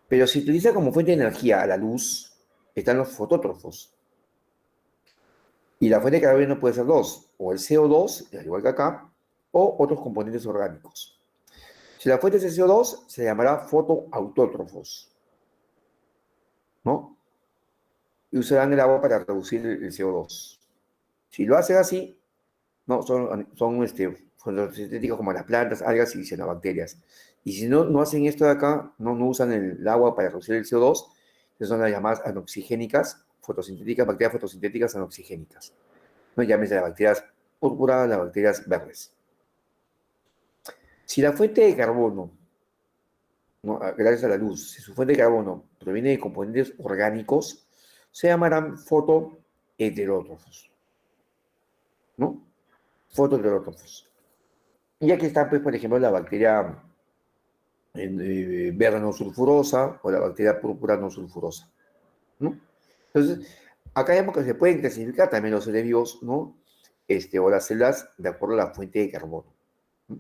Pero si utiliza como fuente de energía a la luz, están los fotótrofos. Y la fuente de carbono puede ser dos, o el CO2, al igual que acá, o otros componentes orgánicos. Si la fuente es el CO2, se llamará fotoautótrofos, ¿no? Y usarán el agua para reducir el CO2. Si lo hacen así, no, son fotosintéticos como las plantas, algas y cianobacterias. Y si no hacen esto de acá, no usan el agua para reducir el CO2, que son las llamadas anoxigénicas, bacterias fotosintéticas anoxigénicas. No llámese las bacterias púrpuras, las bacterias verdes. Si la fuente de carbono, ¿no? Gracias a la luz, si su fuente de carbono proviene de componentes orgánicos, se llamarán fotoheterótrofos, ¿no? Fotoheterótrofos. Y aquí está, pues, por ejemplo, la bacteria verde no sulfurosa o la bacteria púrpura no sulfurosa, ¿no? Entonces, acá vemos que se pueden clasificar también los seres vivos, ¿no? O las células de acuerdo a la fuente de carbono, ¿no?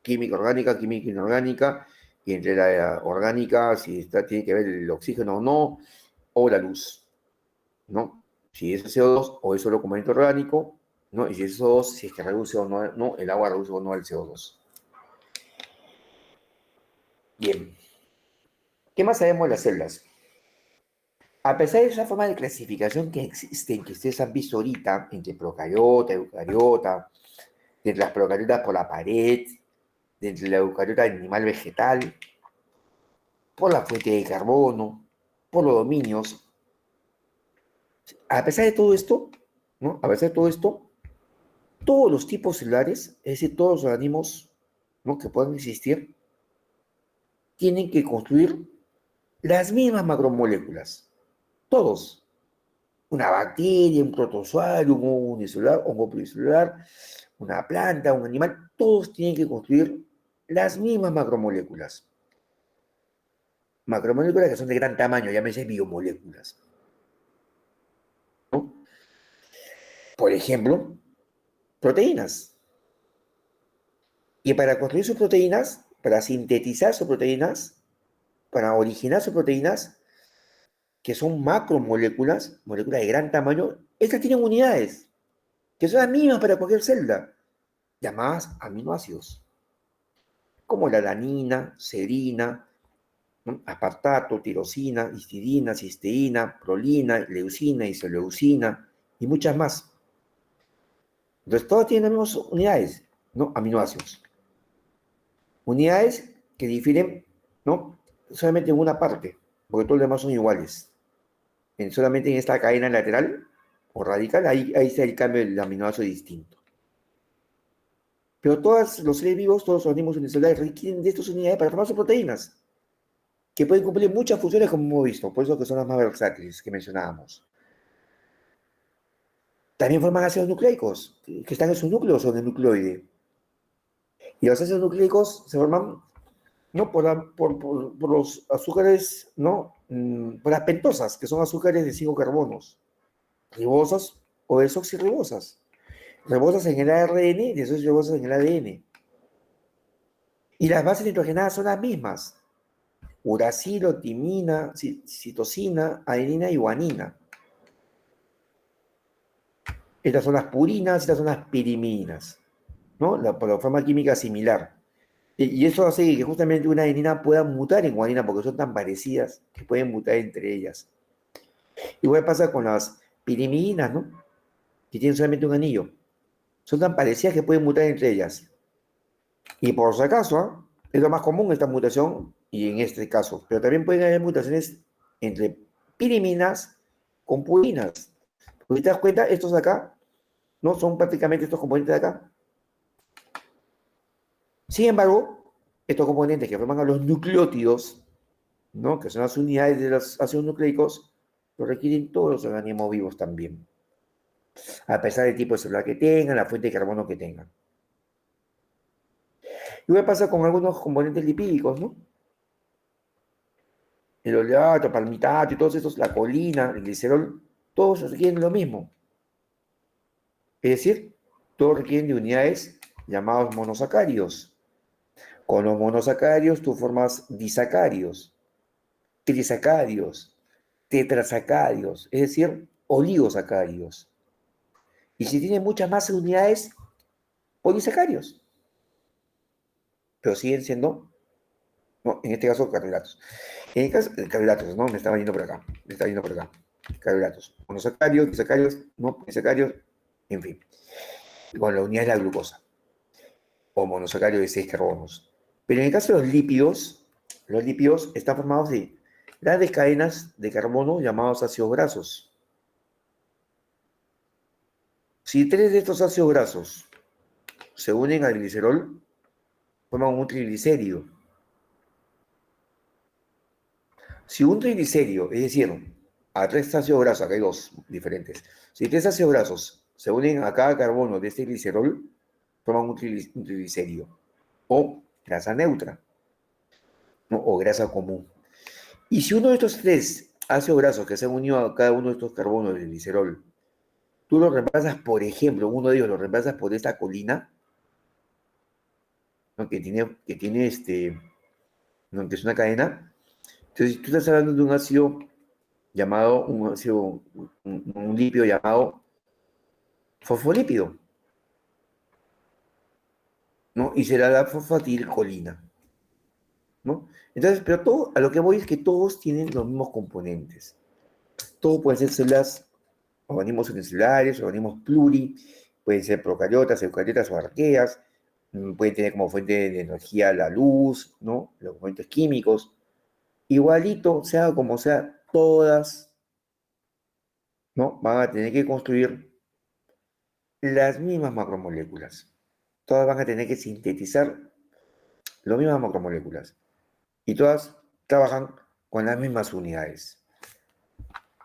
Química orgánica, química inorgánica, y entre la orgánica, si tiene que ver el oxígeno o no, o la luz, ¿no? Si es CO2 o es solo componente orgánico, ¿no? Y si es CO2, si es que reduce o no, el agua reduce o no el CO2. Bien. ¿Qué más sabemos de las células? A pesar de esa forma de clasificación que existen, que ustedes han visto ahorita, entre procariota, eucariota, entre las procariotas por la pared, entre la eucariota animal vegetal, por la fuente de carbono, por los dominios. A pesar de todo esto, ¿no? A pesar de todo esto, todos los tipos celulares, es decir, todos los organismos, ¿no?, que puedan existir, tienen que construir las mismas macromoléculas. Todos. Una bacteria, un protozoario, un hongo unicelular, hongo pluricelular, una planta, un animal, todos tienen que construir las mismas macromoléculas. Macromoléculas que son de gran tamaño, llámese biomoléculas, ¿no? Por ejemplo, proteínas. Y para construir sus proteínas, para sintetizar sus proteínas, para originar sus proteínas, que son macromoléculas, moléculas de gran tamaño, estas tienen unidades, que son las mismas para cualquier célula, llamadas aminoácidos, como la alanina, serina, ¿no?, aspartato, tirosina, histidina, cisteína, prolina, leucina, isoleucina y muchas más. Entonces, todas tienen las mismas unidades, ¿no?, aminoácidos. Unidades que difieren, ¿no?, solamente en una parte, porque todos los demás son iguales. Solamente en esta cadena lateral o radical, ahí está el cambio del aminoácido distinto. Pero todos los seres vivos, todos los organismos unicelulares requieren de estas unidades para formar sus proteínas, que pueden cumplir muchas funciones como hemos visto, por eso que son las más versátiles que mencionábamos. También forman ácidos nucleicos, que están en sus núcleos o en el nucleoide. Y los ácidos nucleicos se forman, ¿no?, por los azúcares, ¿no?, por las pentosas, que son azúcares de 5 carbonos, ribosas o desoxirribosas. Ribosas en el ARN y desoxirribosas en el ADN. Y las bases nitrogenadas son las mismas: uracilo, timina, citosina, adenina y guanina. Estas son las purinas, estas son las pirimidinas, ¿no?, por la forma química similar. Y eso hace que justamente una adenina pueda mutar en guanina, porque son tan parecidas que pueden mutar entre ellas. Igual pasa con las pirimidinas, ¿no?, que tienen solamente un anillo. Son tan parecidas que pueden mutar entre ellas. Y por si acaso, es lo más común esta mutación, y en este caso, pero también pueden haber mutaciones entre piriminas con purinas. Porque te das cuenta, estos de acá, ¿no?, son prácticamente estos componentes de acá. Sin embargo, estos componentes que forman a los nucleótidos, ¿no?, que son las unidades de los ácidos nucleicos, lo requieren todos los organismos vivos también, a pesar del tipo de celular que tengan, la fuente de carbono que tengan. Igual pasa con algunos componentes lipídicos, ¿no? El oleato, palmitato y todos estos, la colina, el glicerol, todos requieren lo mismo. Es decir, todos requieren de unidades llamadas monosacáridos. Con los monosacáridos tú formas disacáridos, trisacáridos, tetrasacáridos, es decir, oligosacáridos. Y si tienen muchas más unidades, polisacáridos. Pero siguen siendo, no, en este caso, carbohidratos. En el caso de carbohidratos, ¿no?, me estaba yendo por acá. Carbohidratos. Monosacáridos, disacáridos, no, polisacáridos, en fin. Con la unidad de la glucosa. O monosacárido de 6 carbonos. Pero en el caso de los lípidos están formados de grandes cadenas de carbono llamados ácidos grasos. Si 3 de estos ácidos grasos se unen al glicerol, forman un triglicérido. Si un triglicérido, es decir, a 3 ácidos grasos, acá hay 2 diferentes, si 3 ácidos grasos se unen a cada carbono de este glicerol, forman un triglicérido, o grasa neutra, ¿no?, o grasa común. Y si uno de estos 3 ácidos grasos que se han unido a cada uno de estos carbonos del glicerol, tú lo reemplazas, por ejemplo, uno de ellos lo reemplazas por esta colina, ¿no?, que tiene ¿no?, que es una cadena. Entonces, tú estás hablando de un ácido llamado, un lípido llamado fosfolípido, ¿no? Y será la fosfatilcolina. ¿no? Entonces, pero todo, a lo que voy es que todos tienen los mismos componentes. Todos pueden ser células, organismos unicelulares, organismos pluri, pueden ser procariotas, eucariotas o arqueas, pueden tener como fuente de energía la luz, ¿no? Los componentes químicos. Igualito, sea como sea, todas, ¿no? Van a tener que construir las mismas macromoléculas. Todas van a tener que sintetizar las mismas macromoléculas. Y todas trabajan con las mismas unidades.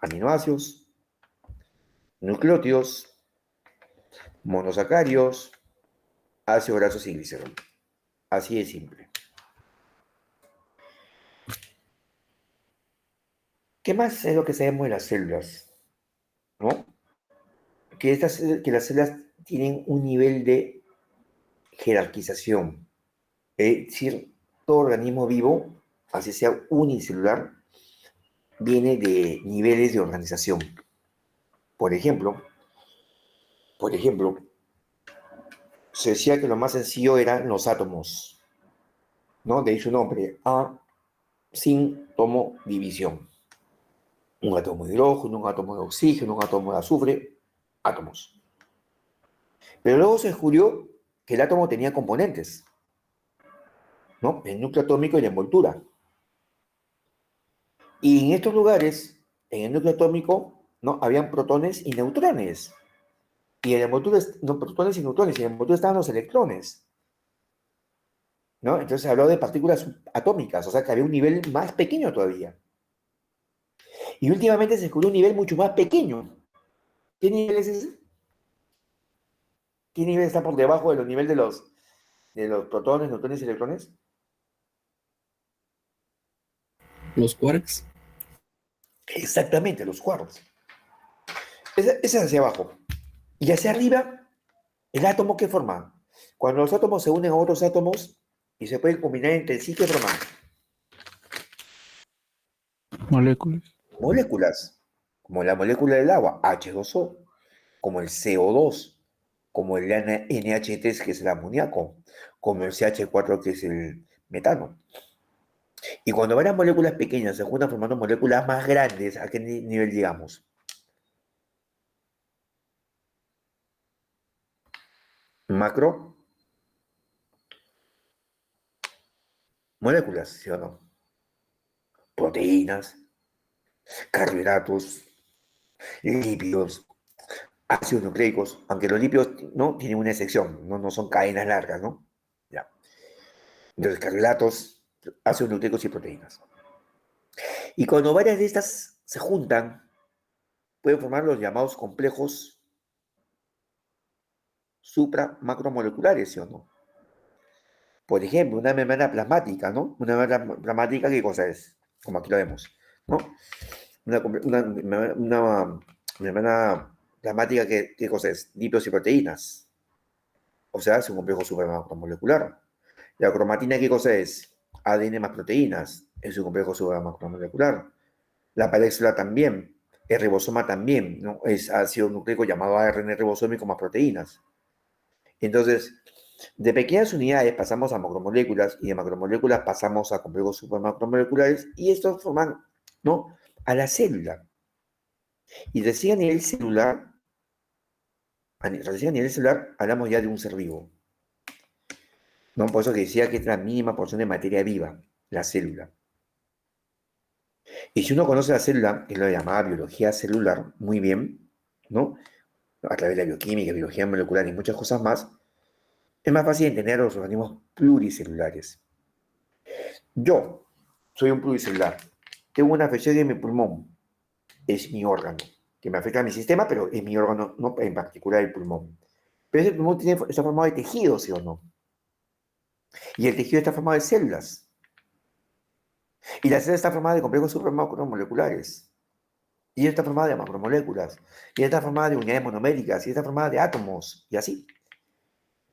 Aminoácidos, nucleótidos, monosacáridos, ácidos grasos y glicerol. Así de simple. ¿Qué más es lo que sabemos de las células? ¿No? Que las células tienen un nivel de jerarquización. Es decir, todo organismo vivo, así sea unicelular, viene de niveles de organización. Por ejemplo, se decía que lo más sencillo eran los átomos, ¿no? De ahí su nombre, A, sin tomo división. Un átomo de hidrógeno, un átomo de oxígeno, un átomo de azufre, átomos. Pero luego se descubrió que el átomo tenía componentes, ¿no? El núcleo atómico y la envoltura. Y en estos lugares, en el núcleo atómico, ¿no? Habían protones y neutrones. Y en la envoltura, no, protones y neutrones, y en la envoltura estaban los electrones, ¿no? Entonces se habló de partículas atómicas, o sea que había un nivel más pequeño todavía. Y últimamente se descubrió un nivel mucho más pequeño. ¿Qué nivel es ese? ¿Qué nivel está por debajo de los niveles de los protones, neutrones y electrones? Los quarks. Exactamente, los quarks. Ese es hacia abajo. Y hacia arriba, el átomo que forma. Cuando los átomos se unen a otros átomos y se pueden combinar entre sí, ¿qué forman? Moléculas. Moléculas, como la molécula del agua, H2O, como el CO2, como el NH3, que es el amoníaco, como el CH4, que es el metano. Y cuando varias moléculas pequeñas se juntan formando moléculas más grandes, ¿a qué nivel llegamos? Macro moléculas, ¿sí o no? Proteínas, carbohidratos, lípidos, ácidos nucleicos, aunque los lípidos no tienen una excepción, no son cadenas largas, ¿no? Ya. Entonces, carbohidratos, ácidos nucleicos y proteínas. Y cuando varias de estas se juntan, pueden formar los llamados complejos supramacromoleculares, ¿sí o no? Por ejemplo, una membrana plasmática, ¿no? Una membrana plasmática, ¿qué cosa es? Como aquí lo vemos, ¿no? Una membrana plasmática, ¿qué cosa es? Lípidos y proteínas. O sea, es un complejo supramacromolecular. La cromatina, ¿qué cosa es? ADN más proteínas. Es un complejo supramacromolecular. La pared celular también. El ribosoma también, ¿no? Es ácido nucleico llamado ARN ribosómico más proteínas. Entonces, de pequeñas unidades pasamos a macromoléculas y de macromoléculas pasamos a complejos supermacromoleculares y estos forman, ¿no? A la célula. Y recién a nivel celular, hablamos ya de un ser vivo. ¿No? Por eso que decía que es la mínima porción de materia viva, la célula. Y si uno conoce la célula, que es lo llamada biología celular, muy bien, ¿no? A través de la bioquímica, biología molecular y muchas cosas más, es más fácil entender los organismos pluricelulares. Yo soy un pluricelular. Tengo una afección en mi pulmón. Es mi órgano, que me afecta a mi sistema, pero es mi órgano, no en particular el pulmón. Pero ese pulmón está formado de tejido, ¿sí o no? Y el tejido está formado de células. Y la célula está formada de complejos supramacromoleculares. Y ella está formada de macromoléculas. Y ella está formada de unidades monoméricas. Y ella está formada de átomos. Y así.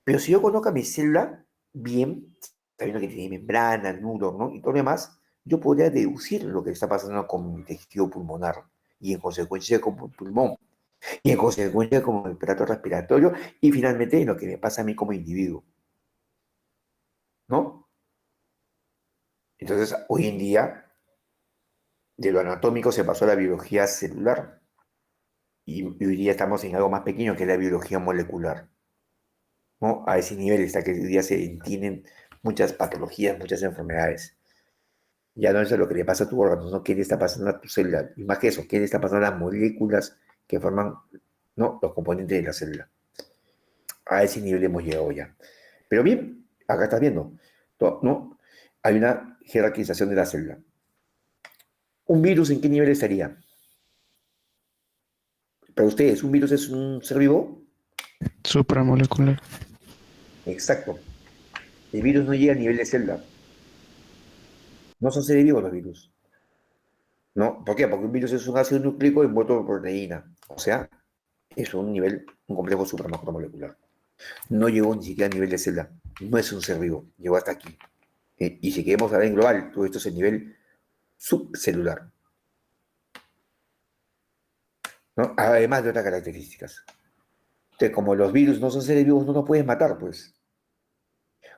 Pero si yo conozco a mi célula bien, sabiendo que tiene membrana, nudo, ¿no? Y todo lo demás, yo podría deducir lo que está pasando con mi tejido pulmonar. Y en consecuencia con el pulmón. Y en consecuencia con el aparato respiratorio. Y finalmente en lo que me pasa a mí como individuo. ¿No? Entonces, hoy en día, de lo anatómico se pasó a la biología celular y hoy día estamos en algo más pequeño que es la biología molecular, ¿no? A ese nivel está que hoy día se entienden muchas patologías, muchas enfermedades. Ya no es lo que le pasa a tu órgano, no qué le está pasando a tu célula. Y más que eso, qué le está pasando a las moléculas que forman, ¿no?, los componentes de la célula. A ese nivel hemos llegado ya. Pero bien, acá estás viendo, ¿no? Hay una jerarquización de la célula. ¿Un virus en qué nivel estaría? Para ustedes, ¿un virus es un ser vivo? Supramolecular. Exacto. El virus no llega al nivel de célula. No son seres vivos los virus. ¿No? ¿Por qué? Porque un virus es un ácido nucleico envuelto por proteína. O sea, es un nivel, un complejo supramacromolecular. No llegó ni siquiera al nivel de célula. No es un ser vivo. Llegó hasta aquí. Y si queremos hablar en global, todo esto es el nivel subcelular, ¿no? Además de otras características. Entonces, como los virus no son seres vivos, no nos puedes matar, pues.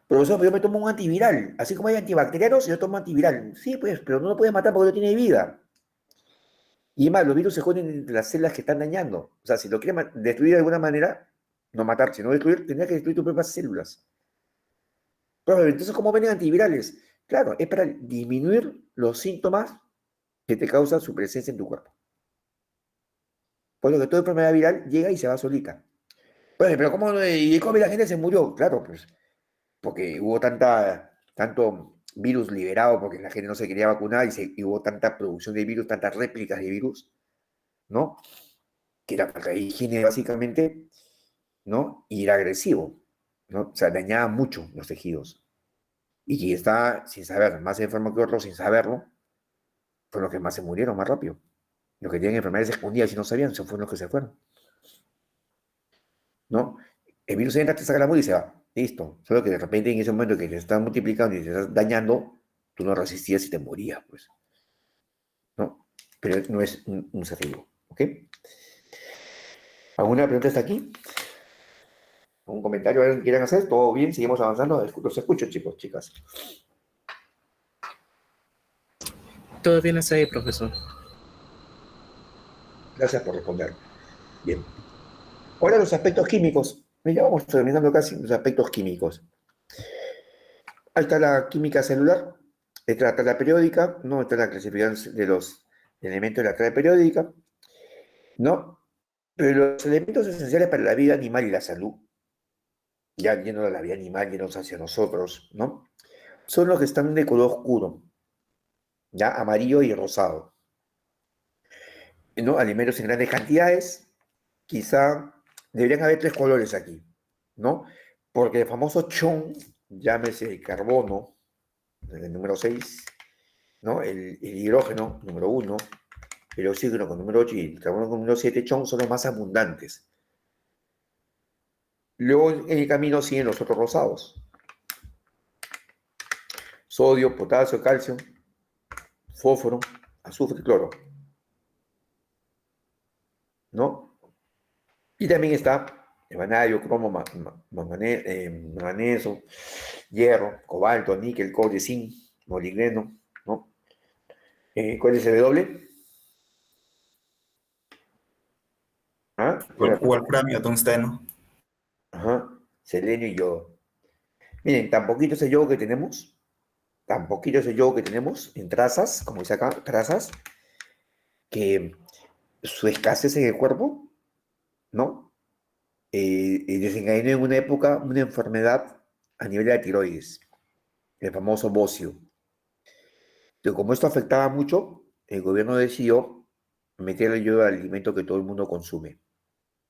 Profesor, pero yo me tomo un antiviral. Así como hay antibacterianos, yo tomo antiviral. Sí, pues, pero no lo puedes matar porque no tiene vida. Y además, los virus se joden entre las células que están dañando. O sea, si lo quieres destruir de alguna manera, no matar, sino destruir, tendrías que destruir tus propias células. Pero entonces, ¿cómo vienen antivirales? Claro, es para disminuir los síntomas que te causa su presencia en tu cuerpo. Por lo que toda enfermedad viral llega y se va solita. Pues, pero ¿cómo? ¿Y cómo la gente se murió? Claro, pues, porque hubo tanto virus liberado porque la gente no se quería vacunar y hubo tanta producción de virus, tantas réplicas de virus, ¿no? Que era falta de higiene básicamente, ¿no? Y era agresivo, ¿no? O sea, dañaba mucho los tejidos. Y quien está, sin saber, más enfermo que otros, sin saberlo, fueron los que más se murieron más rápido. Los que tienen enfermedades escondidas y no sabían, se fueron los que se fueron, ¿no? El virus entra, te saca la muerte y se va. Listo. Solo que de repente en ese momento que te están multiplicando y te estás dañando, tú no resistías y te morías, pues, ¿no? Pero no es un ser vivo, ¿ok? ¿Alguna pregunta hasta aquí? ¿Un comentario que quieran hacer? ¿Todo bien? ¿Seguimos avanzando? Los escucho, chicos, chicas. Todo bien hasta ahí, profesor. Gracias por responder. Bien. Ahora los aspectos químicos. Ya vamos terminando casi los aspectos químicos. Ahí está la química celular. Esta es la tabla periódica, ¿no? Esta es la clasificación de los elementos de la tabla periódica, ¿no? Pero los elementos esenciales para la vida animal y la salud, ya yendo a la vida animal, yendo hacia nosotros, ¿no? Son los que están de color oscuro, ya amarillo y rosado, ¿no? Alimentos en grandes cantidades, quizá deberían haber tres colores aquí, ¿no? Porque el famoso chon, llámese el carbono, el número 6, ¿no? El hidrógeno, número 1, el oxígeno con número 8 y el carbono con número 7, chon, son los más abundantes. Luego en el camino siguen los otros rosados. Sodio, potasio, calcio, fósforo, azufre y cloro, ¿no? Y también está el vanadio, cromo, manganeso, hierro, cobalto, níquel, cobre, zinc, molibdeno, ¿no? ¿Cuál es el W? ¿Ah? Wolframio, tungsteno. Ajá, selenio y yodo. Miren, tan poquito es el yodo que tenemos, tan poquito es el yodo que tenemos en trazas, como dice acá, trazas, que su escasez en el cuerpo, ¿no? Desencadenó en una época una enfermedad a nivel de la tiroides, el famoso bocio. Pero como esto afectaba mucho, el gobierno decidió meter el yodo al alimento que todo el mundo consume.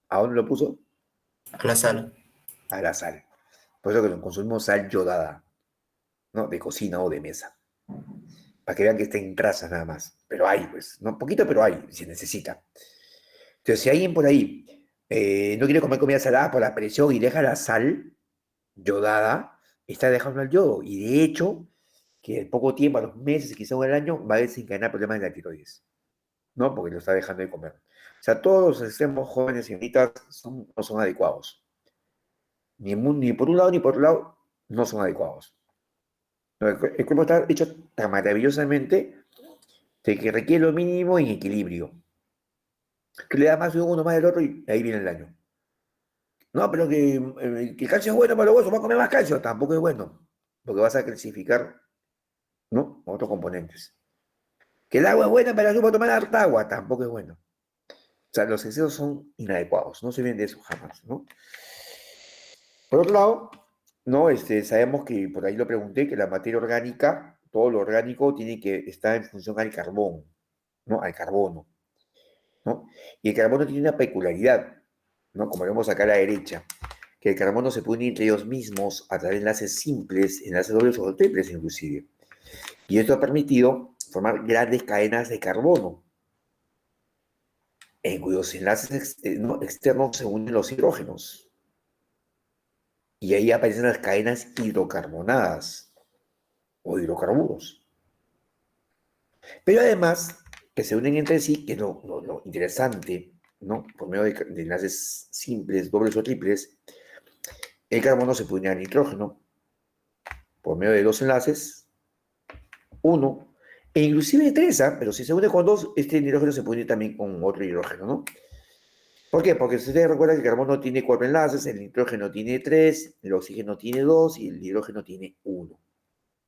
¿A dónde lo puso? A la sal. A la sal. Por eso que consumimos sal yodada, ¿no? De cocina o de mesa. Para que vean que está en trazas nada más. Pero hay, pues, ¿no? Poquito, pero hay, si necesita. Entonces, si alguien por ahí no quiere comer comida salada por la presión y deja la sal yodada, está dejando el yodo. Y de hecho, que en poco tiempo, a los meses, quizá un año, va a desencadenar problemas de la tiroides, ¿no? Porque lo está dejando de comer. O sea, todos los extremos jóvenes y ahorita no son adecuados. Ni por un lado ni por otro lado no son adecuados. No, el cuerpo está hecho tan maravillosamente de que requiere lo mínimo en equilibrio. Que le da más de uno, más del otro y ahí viene el daño. No, pero que el calcio es bueno para los huesos, va a comer más calcio. Tampoco es bueno, porque vas a calcificar, ¿no? Otros componentes. Que el agua es buena, pero no puedo tomar harta agua. Tampoco es bueno. O sea, los excesos son inadecuados. No se vienen de eso jamás, ¿no? Por otro lado, ¿no? Sabemos que, por ahí lo pregunté, que la materia orgánica, todo lo orgánico tiene que estar en función al carbón, ¿no? Al carbono, ¿no? Y el carbono tiene una peculiaridad, ¿no? Como vemos acá a la derecha, que el carbono se puede unir entre ellos mismos a través de enlaces simples, enlaces dobles o triples inclusive. Y esto ha permitido formar grandes cadenas de carbono, en cuyos enlaces ¿no? externos se unen los hidrógenos. Y ahí aparecen las cadenas hidrocarbonadas o hidrocarburos. Pero además, que se unen entre sí, que es lo interesante, ¿no? Por medio de enlaces simples, dobles o triples, el carbono se puede unir al nitrógeno por medio de dos enlaces, uno, e inclusive tres, pero si se une con dos, este nitrógeno se puede unir también con otro hidrógeno, ¿no? ¿Por qué? Porque si ustedes recuerdan que el carbono tiene 4 enlaces, el nitrógeno tiene 3, el oxígeno tiene 2 y el hidrógeno tiene 1.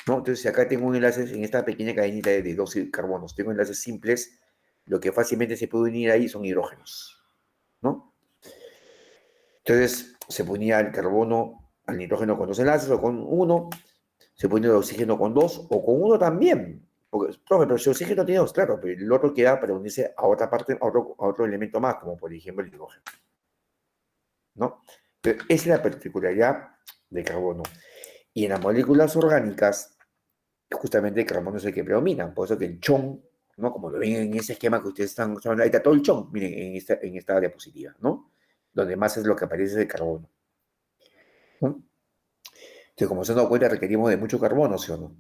¿No? Entonces, si acá tengo un enlace en esta pequeña cadenita de 2 carbonos, tengo enlaces simples, lo que fácilmente se puede unir ahí son hidrógenos, ¿no? Entonces, se puede unir al carbono, al nitrógeno con 2 enlaces o con 1, se puede unir al oxígeno con 2 o con 1 también. Porque, profe, pero si el oxígeno tiene 2, claro, pero el otro queda para unirse a otra parte, a otro elemento más, como por ejemplo el hidrógeno, ¿no? Pero esa es la particularidad del carbono. Y en las moléculas orgánicas, justamente el carbono es el que predomina. Por eso que el chon, ¿no? Como lo ven en ese esquema que ustedes están observando, ahí está todo el chon, miren, en esta diapositiva, ¿no? Donde más es lo que aparece es el carbono, ¿no? Entonces, como se han dado cuenta, requerimos de mucho carbono, ¿sí o no?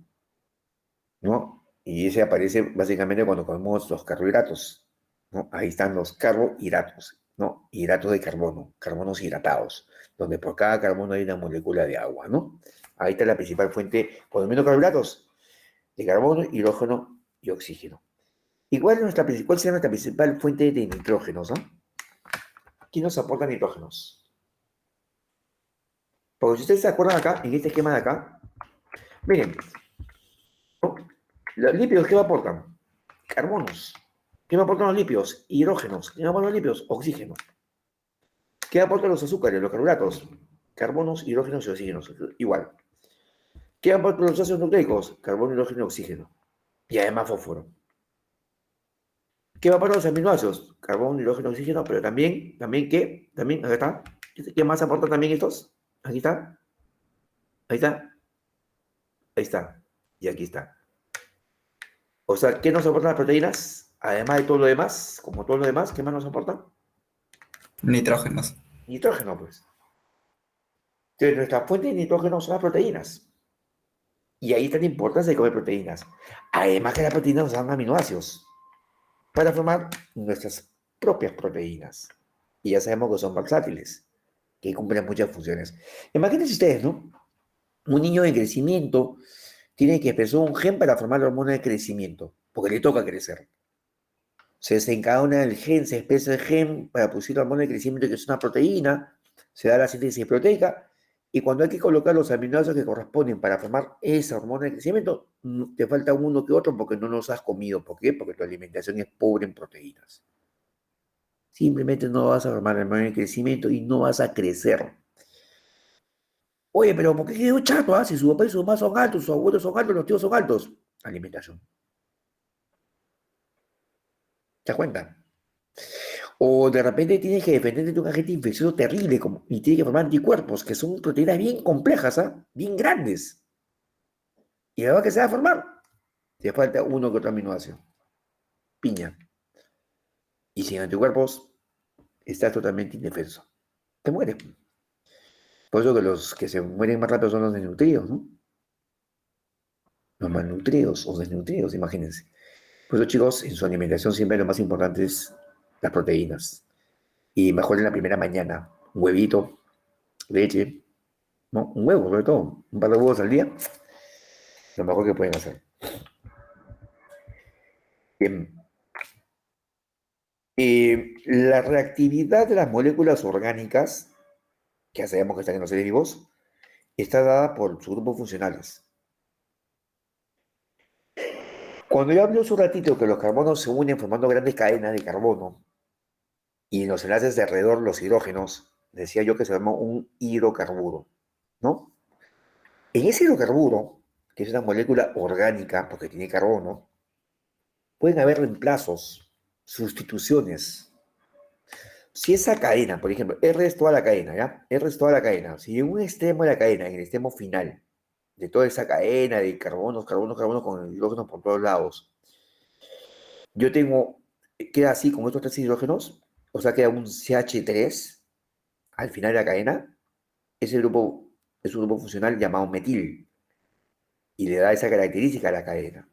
¿No? Y ese aparece básicamente cuando comemos los carbohidratos, ¿no? Ahí están los carbohidratos, ¿no? Hidratos de carbono, carbonos hidratados, donde por cada carbono hay una molécula de agua, ¿no? Ahí está la principal fuente, cuando menos carbohidratos, de carbono, hidrógeno y oxígeno. ¿Y cuál será nuestra principal fuente de nitrógenos, no? ¿Quién nos aporta nitrógenos? Porque si ustedes se acuerdan acá, en este esquema de acá, miren, ¿no? Los lípidos, ¿qué me aportan? Carbonos. ¿Qué me aportan los lípidos? Hidrógenos. ¿Qué me aportan los lípidos? Oxígeno. ¿Qué me aportan los azúcares, los carbohidratos? Carbonos, hidrógenos y oxígenos. Igual. ¿Qué me aportan los ácidos nucleicos? Carbono, hidrógeno y oxígeno. Y además fósforo. ¿Qué me aportan los aminoácidos? Carbono, hidrógeno, oxígeno, pero también, ¿qué? También, acá está. ¿Qué más aportan también estos? Aquí está. Ahí está. Ahí está. Y aquí está. O sea, ¿qué nos aportan las proteínas? Además de todo lo demás, como todo lo demás, ¿qué más nos aportan? Nitrógenos. Nitrógeno, pues. Entonces, nuestra fuente de nitrógeno son las proteínas. Y ahí está la importancia de comer proteínas. Además que las proteínas nos dan aminoácidos para formar nuestras propias proteínas. Y ya sabemos que son versátiles, que cumplen muchas funciones. Imagínense ustedes, ¿no? Un niño en crecimiento tiene que expresar un gen para formar la hormona de crecimiento, porque le toca crecer. Se desencadena el gen, se expresa el gen para producir la hormona de crecimiento, que es una proteína, se da la síntesis proteica, y cuando hay que colocar los aminoácidos que corresponden para formar esa hormona de crecimiento, te falta uno que otro porque no los has comido. ¿Por qué? Porque tu alimentación es pobre en proteínas. Simplemente no vas a formar la hormona de crecimiento y no vas a crecer. Oye, pero ¿por qué quedó chato? Si su papá y su mamá son altos, sus abuelos son altos, los tíos son altos. Alimentación. ¿Te das cuenta? O de repente tienes que defenderte de un agente infeccioso terrible y tienes que formar anticuerpos, que son proteínas bien complejas, bien grandes. ¿Y la que se va a formar? Te falta uno que otro aminoácido. Piña. Y sin anticuerpos, estás totalmente indefenso. Te mueres. Por eso que los que se mueren más rápido son los desnutridos, ¿no? Los malnutridos o desnutridos, imagínense. Por eso, chicos, en su alimentación siempre lo más importante es las proteínas. Y mejor en la primera mañana. Un huevito, leche, ¿no? Un huevo, sobre todo. Un par de huevos al día. lo mejor que pueden hacer. Bien. La reactividad de las moléculas orgánicas, que ya sabemos que están en los seres vivos, está dada por sus grupos funcionales. Cuando yo hablé hace un ratito que los carbonos se unen formando grandes cadenas de carbono, y en los enlaces de alrededor los hidrógenos, decía yo que se llama un hidrocarburo, ¿no? En ese hidrocarburo, que es una molécula orgánica porque tiene carbono, pueden haber reemplazos, sustituciones. Si esa cadena, por ejemplo, R es toda la cadena, ¿ya? R es toda la cadena. Si en un extremo de la cadena, en el extremo final de toda esa cadena de carbonos con hidrógenos por todos lados, yo tengo, queda así con estos 3 hidrógenos, o sea, queda un CH3 al final de la cadena. Ese grupo es un grupo funcional llamado metil y le da esa característica a la cadena.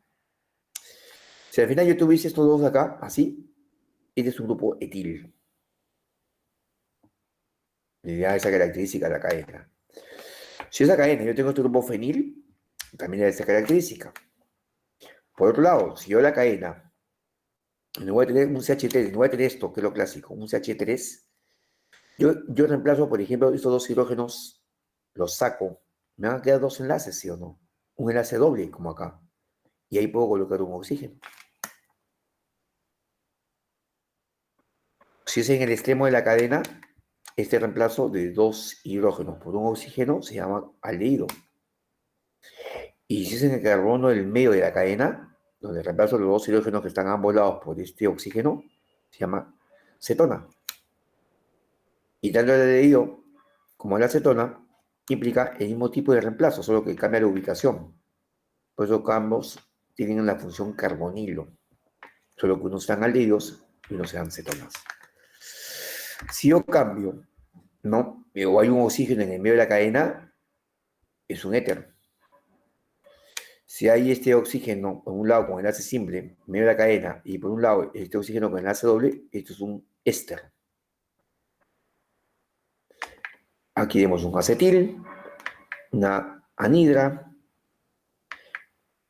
Si al final yo tuviese estos dos acá, así, este es un grupo etil. Le da esa característica a la cadena. Si esa cadena yo tengo este grupo fenil, también le da esa característica. Por otro lado, si yo la cadena, en lugar de tener un CH3, en lugar de tener esto, que es lo clásico, un CH3, yo reemplazo, por ejemplo, estos 2 hidrógenos, los saco, me van a quedar 2 enlaces, ¿sí o no? Un enlace doble, como acá. Y ahí puedo colocar un oxígeno. Si es en el extremo de la cadena, este reemplazo de 2 hidrógenos por un oxígeno se llama aldehído. Y si es en el carbono del medio de la cadena, donde reemplazo los 2 hidrógenos que están a ambos lados por este oxígeno, se llama cetona. Y tanto el aldehído como la cetona implica el mismo tipo de reemplazo, solo que cambia la ubicación. Por eso ambos tienen la función carbonilo, solo que unos sean aldehídos y unos sean cetonas. Si yo cambio, ¿no? O hay un oxígeno en el medio de la cadena, es un éter. Si hay este oxígeno por un lado con enlace simple, en medio de la cadena, y por un lado este oxígeno con enlace doble, esto es un éster. Aquí tenemos un acetil, una anhidra,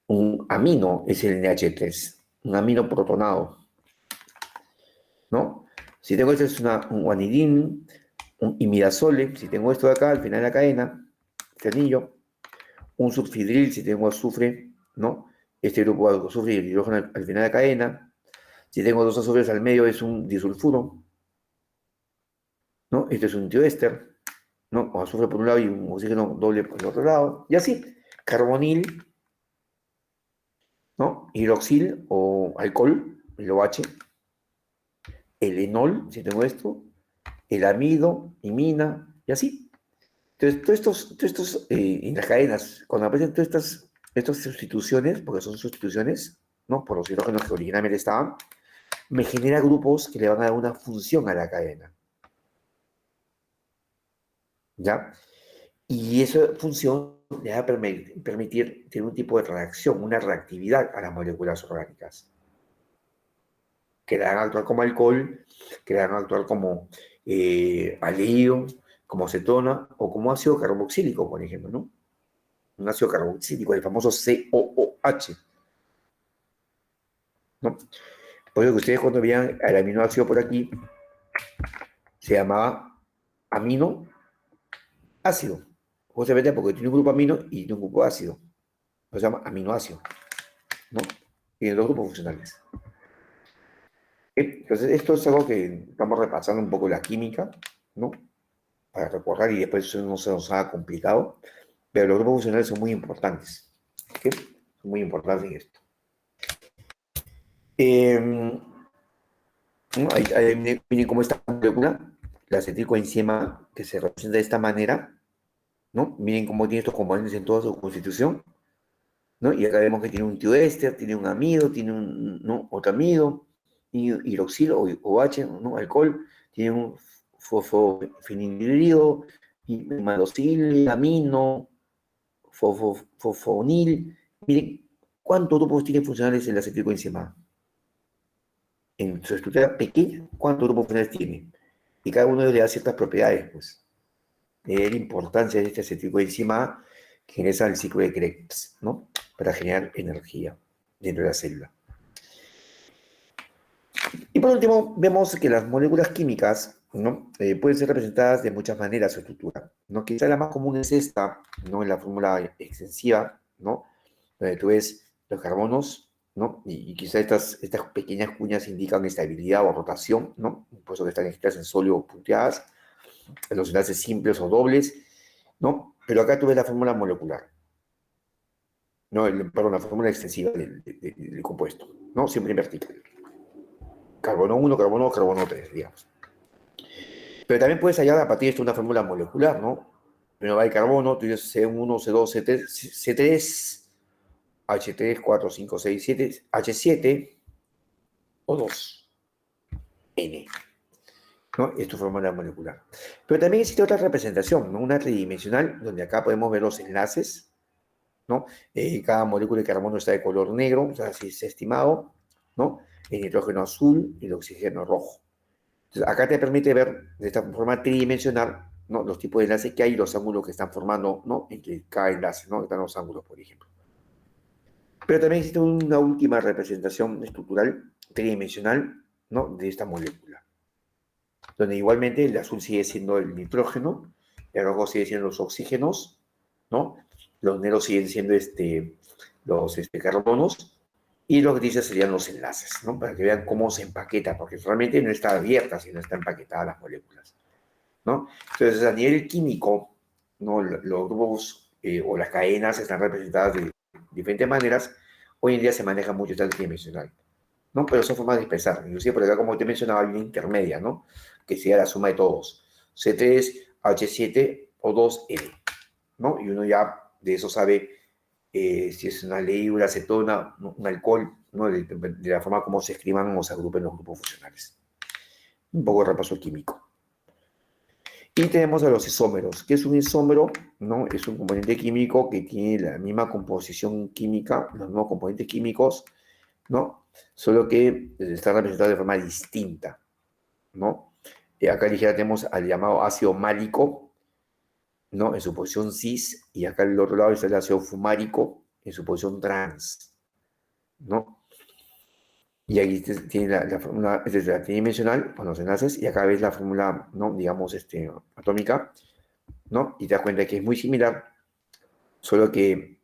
un amino, es el NH3, un amino protonado, ¿no? Si tengo esto es un guanidín, un imidazole, si tengo esto de acá al final de la cadena, este anillo, un sulfidril, si tengo azufre, ¿no? Este grupo de azufre y el hidrógeno al final de la cadena. Si tengo 2 azufres al medio es un disulfuro, ¿no? Este es un tioéster, ¿no? Con azufre por un lado y un oxígeno doble por el otro lado. Y así, carbonil, ¿no? Hidroxil o alcohol, el OH, el enol, si tengo esto, el amido, imina, y así. Entonces, todos estos en las cadenas, cuando aparecen todas estas sustituciones, porque son sustituciones, ¿no? Por los hidrógenos que originalmente estaban, me genera grupos que le van a dar una función a la cadena. ¿Ya? Y esa función le va a permitir tener un tipo de reacción, una reactividad a las moléculas orgánicas. Que le van a actuar como alcohol, que le van a actuar como aldehído, como cetona o como ácido carboxílico, por ejemplo, ¿no? Un ácido carboxílico, el famoso COOH, ¿no? Por eso que ustedes cuando veían el aminoácido por aquí, se llamaba aminoácido, justamente porque tiene un grupo amino y tiene un grupo ácido. Se llama aminoácido, ¿no? Tiene 2 grupos funcionales. Entonces, esto es algo que estamos repasando un poco la química, ¿no? Para recordar y después eso no se nos haga complicado, pero los grupos funcionales son muy importantes, ¿ok? Son muy importantes en esto. Miren cómo esta molécula, la acetilcoenzima, que se representa de esta manera, ¿no? Miren cómo tiene estos componentes en toda su constitución, ¿no? Y acá vemos que tiene un tioéster, tiene un amido, tiene un, ¿no? Otro amido, hidroxil o OH, ¿no? Alcohol, tiene un fosfenilhidrido, imadosil, amino, fosfonil. Miren cuántos grupos tienen funcionales en la acetilcoenzima. En su estructura pequeña, cuántos grupos funcionales tiene. Y cada uno de ellos le da ciertas propiedades, pues. De la importancia de este acetilcoenzima que ingresa al ciclo de Krebs, ¿no? para generar energía dentro de la célula. Y por último, vemos que las moléculas químicas, ¿no? Pueden ser representadas de muchas maneras su estructura, ¿no? Quizá la más común es esta, ¿no? En la fórmula extensiva, ¿no? Donde tú ves los carbonos, ¿no? Y quizá estas pequeñas cuñas indican estabilidad o rotación, ¿no? Por eso que están escritas en sólido o punteadas, en los enlaces simples o dobles, ¿no? Pero acá tú ves la fórmula molecular, ¿no? Perdón, la fórmula extensiva del compuesto, ¿no? Siempre en vertical. Carbono 1, carbono 2, carbono 3, digamos. Pero también puedes hallar a partir de esto una fórmula molecular, ¿no? Primero va el carbono, tú dices C1, C2, C3, H3, 4, 5, 6, 7, H7, O2, N, ¿no? Es tu fórmula molecular. Pero también existe otra representación, ¿no? Una tridimensional, donde acá podemos ver los enlaces, ¿no? Cada molécula de carbono está de color negro, o sea, así es estimado, ¿no? El nitrógeno azul y el oxígeno rojo. Entonces, acá te permite ver de esta forma tridimensional, ¿no? Los tipos de enlaces que hay y los ángulos que están formando, ¿no? Entre cada enlace, ¿no? Están los ángulos, por ejemplo. Pero también existe una última representación estructural tridimensional, ¿no? De esta molécula, donde igualmente el azul sigue siendo el nitrógeno, el rojo sigue siendo los oxígenos, ¿no? Los negros siguen siendo los carbonos, y los grises serían los enlaces, ¿no? Para que vean cómo se empaqueta, porque realmente no está abierta, sino está empaquetada las moléculas, ¿no? Entonces, a nivel químico, ¿no? Los grupos o las cadenas están representadas de diferentes maneras. Hoy en día se maneja mucho esta tridimensional, ¿no? Pero son formas de expresar. Inclusive por acá, como te mencionaba, hay una intermedia, ¿no? Que sería la suma de todos. C3, H7, O2, N, ¿no? Y uno ya de eso sabe si es una aldehído, una acetona, un alcohol, ¿no? De la forma como se escriban o se agrupen los grupos funcionales. Un poco de repaso químico. Y tenemos a los isómeros. ¿Qué es un isómero? ¿No? Es un componente químico que tiene la misma composición química, los mismos componentes químicos, ¿no? Solo que está representado de forma distinta, ¿no? Acá ligera tenemos al llamado ácido málico, ¿no? En su posición cis, y acá al otro lado está el ácido fumárico en su posición trans, ¿no? Y aquí tiene la fórmula, esta es la tridimensional con los enlaces, y acá ves la fórmula, ¿no? Digamos, atómica, ¿no? Y te das cuenta que es muy similar, solo que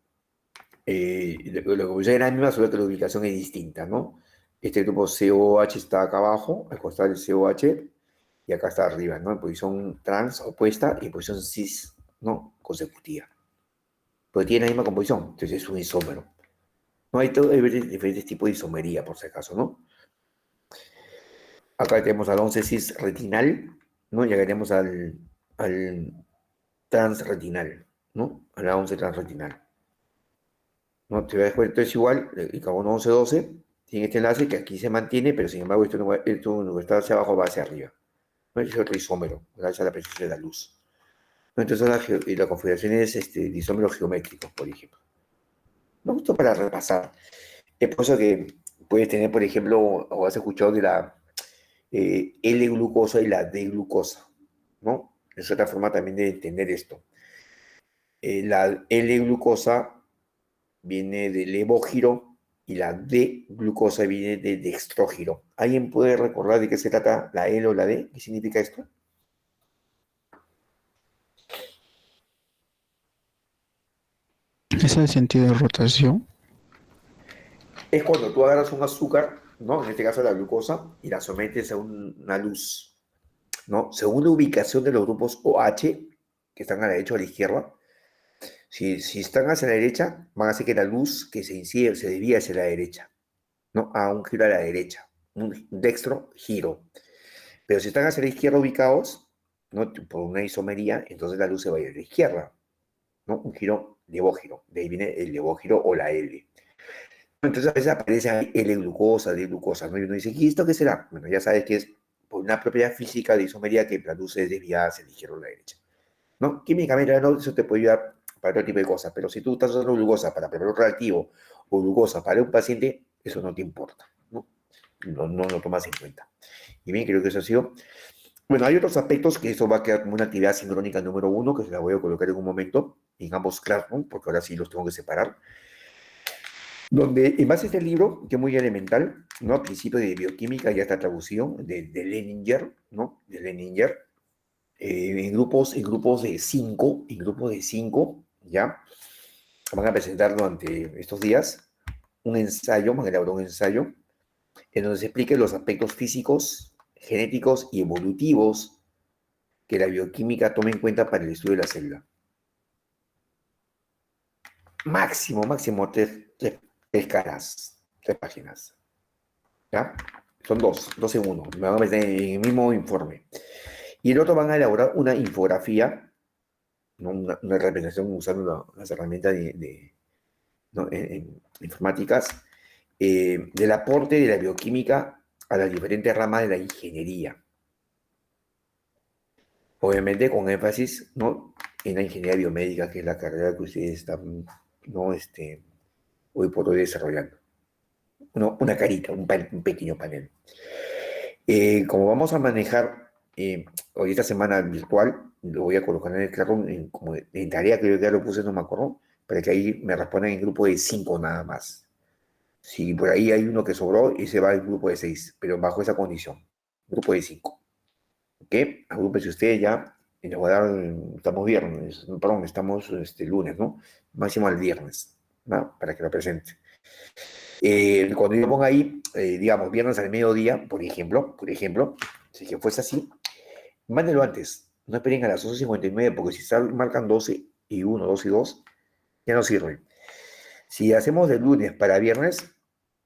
la composición es la misma, solo que la ubicación es distinta, ¿no? Este grupo COH está acá abajo, al costado del COH, y acá está arriba, ¿no? En posición trans opuesta y en posición cis, ¿no? Consecutiva. Pero tiene la misma composición, entonces es un isómero. No hay diferentes tipos de isomería, por si acaso, ¿no? Acá tenemos al 11 cis retinal, ¿no? Y acá tenemos al trans retinal, ¿no? A la 11 trans retinal. ¿No? Te das cuenta, es igual, el carbono 11-12 tiene este enlace que aquí se mantiene, pero sin embargo esto no está hacia abajo, va hacia arriba. ¿No? Es otro isómero, gracias a la presencia de la luz. Entonces la configuración es de isómeros geométricos, por ejemplo. ¿No? Esto para repasar. Es por eso que puedes tener, por ejemplo, o has escuchado de la L-glucosa y la D-glucosa, ¿no? Es otra forma también de entender esto. La L-glucosa viene del levógiro y la D-glucosa viene de dextrógiro. ¿Alguien puede recordar de qué se trata la L o la D? ¿Qué significa esto? ¿Es el sentido de rotación? Es cuando tú agarras un azúcar, ¿no? En este caso la glucosa, y la sometes a una luz, ¿no? Según la ubicación de los grupos OH, que están a la derecha o a la izquierda, si están hacia la derecha, van a hacer que la luz que se incide se desvíe hacia la derecha, ¿no? A un giro a la derecha, un dextro giro. Pero si están hacia la izquierda ubicados, ¿no? Por una isomería, entonces la luz se va a ir a la izquierda, ¿no? Un giro levógiro, de ahí viene el levógiro o la L. Entonces a veces aparece ahí L-glucosa, D-glucosa, ¿no? Y uno dice, ¿y esto qué será? Bueno, ya sabes que es por una propiedad física de isomería que la luz es desviada hacia la izquierda o la derecha, ¿no? Químicamente, ¿no? Eso te puede ayudar para otro tipo de cosas, pero si tú estás usando glucosa para preparar un reactivo o glucosa para un paciente, eso no te importa, ¿no? No lo tomas en cuenta. Y bien, creo que eso ha sido. Bueno, hay otros aspectos que eso va a quedar como una actividad sincrónica número 1, que se la voy a colocar en un momento, en ambos Classroom, porque ahora sí los tengo que separar. donde en base a este libro, que es muy elemental, ¿no? Principio de bioquímica, ya está traducido, de Leninger, ¿no? De Leninger, en grupos de cinco, ¿ya? Van a presentar durante estos días un ensayo, van a elaborar un ensayo, en donde se expliquen los aspectos físicos, genéticos y evolutivos que la bioquímica toma en cuenta para el estudio de la célula. Máximo, tres caras, tres páginas. ¿Ya? Son dos en uno, me van a meter en el mismo informe. Y el otro van a elaborar una infografía, ¿no? Una representación usando las herramientas ¿no? Informáticas, del aporte de la bioquímica a las diferentes ramas de la ingeniería. Obviamente con énfasis, ¿no? En la ingeniería biomédica, que es la carrera que ustedes están, ¿no? Hoy por hoy desarrollando. Una carita, un pequeño panel. Como vamos a manejar hoy esta semana virtual, lo voy a colocar en el Classroom como en tarea, que yo ya lo puse, no me acuerdo, para que ahí me respondan en grupo de 5 nada más. Si por ahí hay uno que sobró, ese va al grupo de 6, pero bajo esa condición, grupo de 5. ¿Ok? Agrúpense ustedes ya, y les voy a dar, estamos viernes, perdón, estamos lunes, ¿no? Máximo al viernes, ¿no? Para que lo presente. Cuando yo ponga ahí, digamos, viernes al mediodía, por ejemplo, si que fuese así, mándenlo antes. No esperen a las 11:59, porque si marcan 12 y 1, 2 y 2, ya no sirve. Si hacemos de lunes para viernes,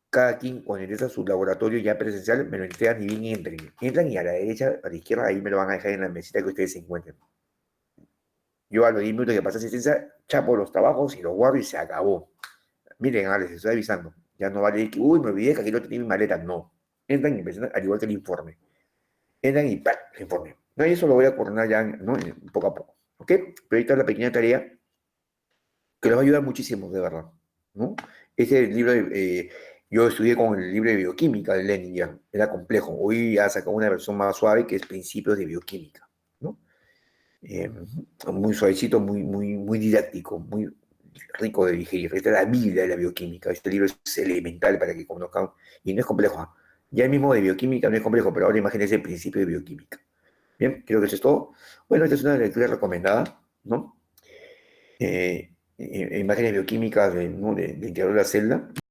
cada quien cuando ingresa a su laboratorio ya presencial, me lo entregan y bien entren. Entran y a la derecha, a la izquierda, ahí me lo van a dejar en la mesita que ustedes se encuentren. Yo a los 10 minutos que pasa asistencia, chapo los trabajos y los guardo y se acabó. Miren, les estoy avisando. Ya no vale que, uy, me olvidé que aquí no tenía mi maleta. No. Entran y presentan, al igual que el informe. Entran y ¡pam! El informe. No, y eso lo voy a coordinar ya, ¿no? Poco a poco. ¿Ok? Pero ahorita es la pequeña tarea que les va a ayudar muchísimo, de verdad, ¿no? Ese libro, yo estudié con el libro de bioquímica de Lenin, era complejo. Hoy ya sacado una versión más suave que es Principios de Bioquímica, ¿no? Muy suavecito, muy didáctico, muy rico de digerir. Esta es la Biblia de la bioquímica. Este libro es elemental para que conozcan, y no es complejo. ¿Eh? Ya el mismo de bioquímica no es complejo, pero ahora imagínense el principio de bioquímica. Bien, creo que eso es todo. Bueno, esta es una lectura recomendada, ¿no? Imágenes bioquímicas ¿no? del interior de la celda.